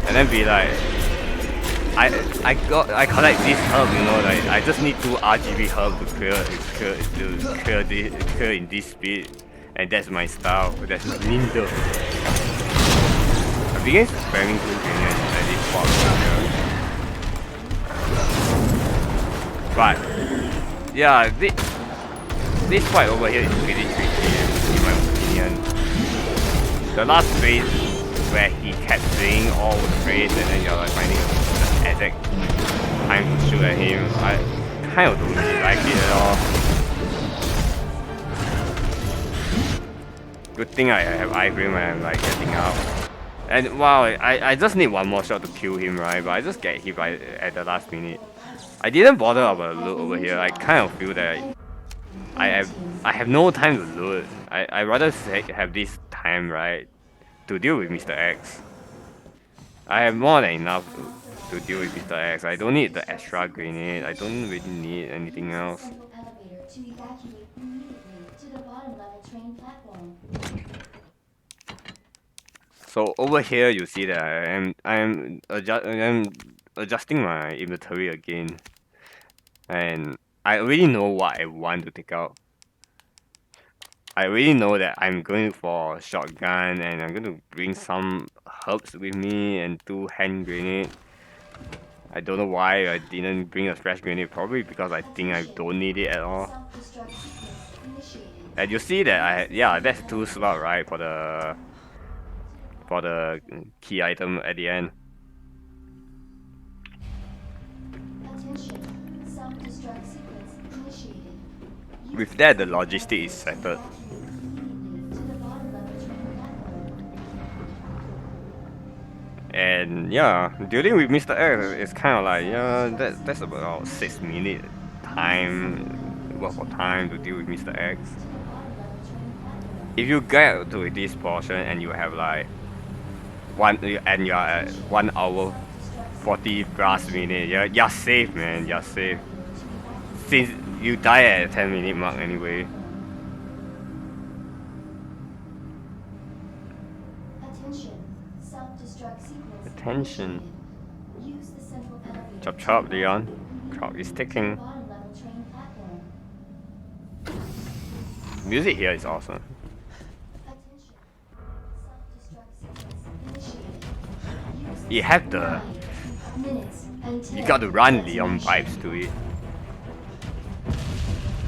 And then be like... I collect this herb, you know, like I just need 2 RGB herb to clear in this speed, and that's my style. That's my ninja. I began spamming 2 grenades at this spot here. But yeah, this fight over here is really tricky in my opinion. The last phase where he kept saying all the phrase and then you're like finding exact time to shoot at him. I kind of don't really like it at all. Good thing I have iframe when I'm like getting out. And wow, I just need one more shot to kill him, right? But I just get hit at the last minute. I didn't bother about the loot over here. I kind of feel that I have no time to loot. I rather have this time, right, to deal with Mr. X. I have more than enough to deal with Mr. X. I don't need the extra grenade. I don't really need anything Use the else. central elevator to evacuate immediately to the bottom level train platform. So over here, you see that I am adjusting my inventory again, and I already know what I want to take out. I already know that I'm going for a shotgun, and I'm going to bring some herbs with me and 2 hand grenades. I don't know why I didn't bring a fresh grenade, probably because I think I don't need it at all. Self-destruct sequence initiated. And you see that yeah, that's 2 slot, right, for the key item at the end. Attention. Self-destruct sequence initiated. With that, the logistic is settled. To the bottom level train platform. And yeah, dealing with Mr. X is kind of like, yeah, that's about 6 minute worth of time to deal with Mr. X. If you get to this portion and you have like you're at 1 hour 40 plus minute, you're safe, man. You're safe. Since you die at 10-minute mark anyway. Attention. Self-destruct sequence Attention. initiated. Use the central elevator Chop to chop, Leon. evacuate Clock is immediately to the ticking. bottom level train platform. Music here is awesome. Attention. Self-destruct sequence initiated. Use You have the 9 minutes until you got to run Leon detonation. vibes to it.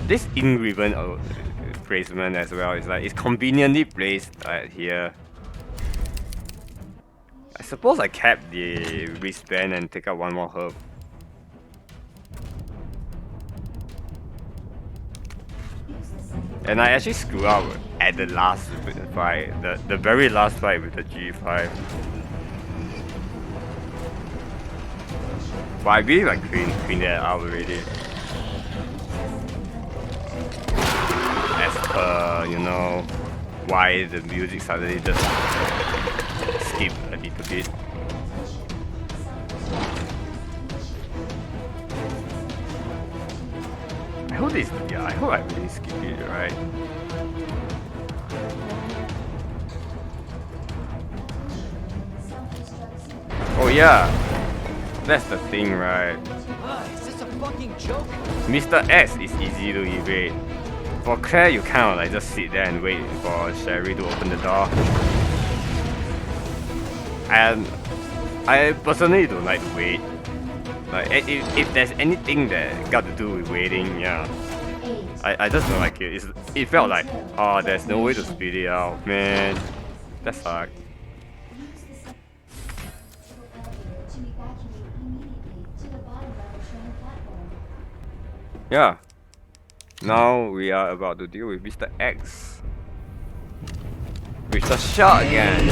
This ink ribbon placement as well is like it's conveniently placed here. I suppose I kept the wristband and take out 1 more herb. And I actually screwed up at the last fight, the very last fight with the G5. But I believe I cleaned that out already. As per, you know, why the music suddenly just skip a little bit. I hope this, yeah, I hope I really skip it, right? Oh yeah, that's the thing, right? Is this a fucking joke? Mr. X is easy to evade. For Claire, you kind of like just sit there and wait for Sherry to open the door. And I personally don't like to wait. Like if there's anything that got to do with waiting, yeah, I just don't like it. It felt like, oh, there's no way to speed it out, man. That sucked. Use the central elevator to evacuate immediately to the bottom level train platform. Yeah. Now we are about to deal with Mr. X. With the shotgun.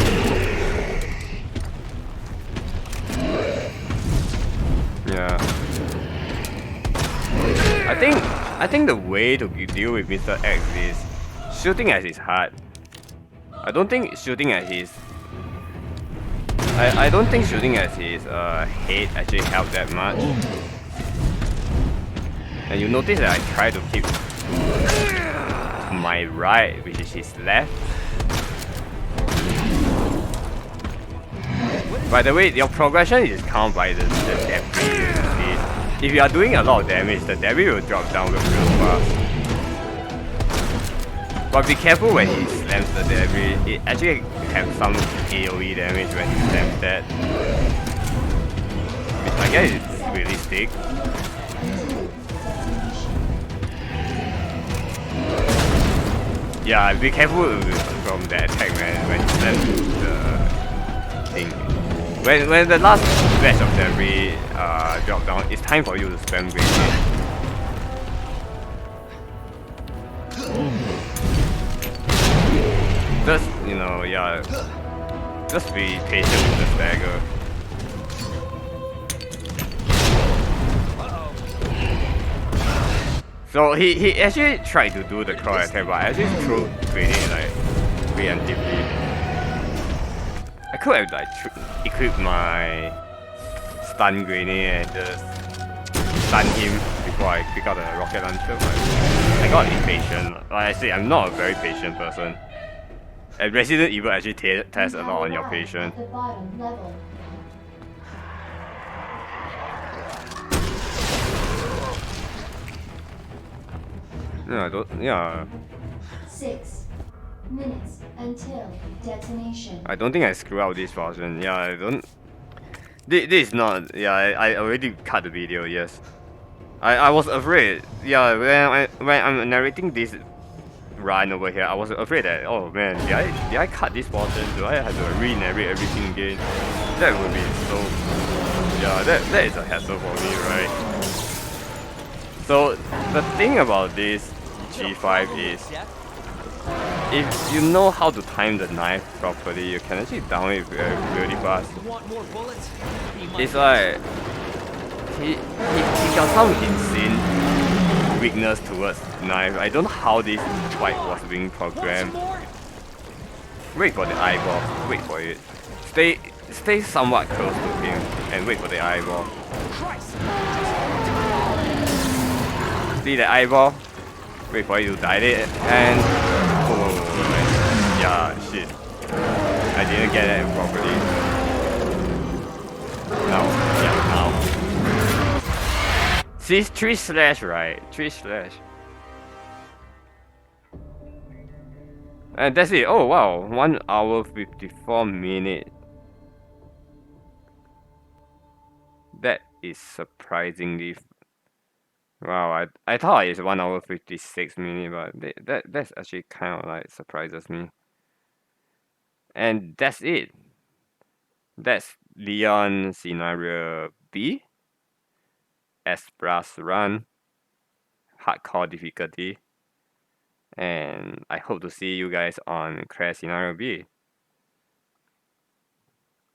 Yeah. I think the way to deal with Mr. X is shooting at his heart. I don't think shooting at his I don't think shooting at his head actually helped that much. And you notice that I try to keep to my right, which is his left. By the way, your progression is counted by the debris you see. If you are doing a lot of damage, the debris will drop down real fast. But be careful when he slams the debris. It actually have some AoE damage when he slams that. Which I guess it's realistic. Yeah, be careful from the attack, man, when you slams the thing. When the last batch of debris drop down, it's time for you to spam grenade. Just, you know, yeah, just be patient with the stagger. So he actually tried to do the claw attack, but I actually threw grenade like preemptively. I could have like equipped my stun grenade and just stun him before I pick up the rocket launcher, but I got impatient. Like I say, I'm not a very patient person. And Resident Evil actually tests a lot on your patience. The bottom level. Yeah, I don't. Yeah, 6 minutes until detonation. I don't think I screw up this version. Yeah, I don't. This is not. Yeah, I already cut the video. Yes, I was afraid. Yeah, when I'm narrating this run over here, I was afraid that, oh man, did I cut this portion? Do I have to re-narrate everything again? That would be so. Yeah, that is a hassle for me, right? So the thing about this G5 is, if you know how to time the knife properly, you can actually down it really fast. You want more bullets? Be my It's like he got some insane weakness towards knife. I don't know how this fight was being Want some programmed. more? Wait for the eyeball. Wait for it. Stay somewhat close to him and wait for the eyeball. Christ! See the eyeball? Wait for it to die it and oh yeah, shit. I didn't get it properly. Now, yeah, now. See, it's 3/, right? 3/. And that's it. Oh wow, 1 hour 54 minutes. That is surprisingly. Wow, I thought it's 1 hour 56 minutes, but that's actually kind of like surprises me. And that's it. That's Leon Scenario B. Express Run. Hardcore difficulty. And I hope to see you guys on Crash Scenario B.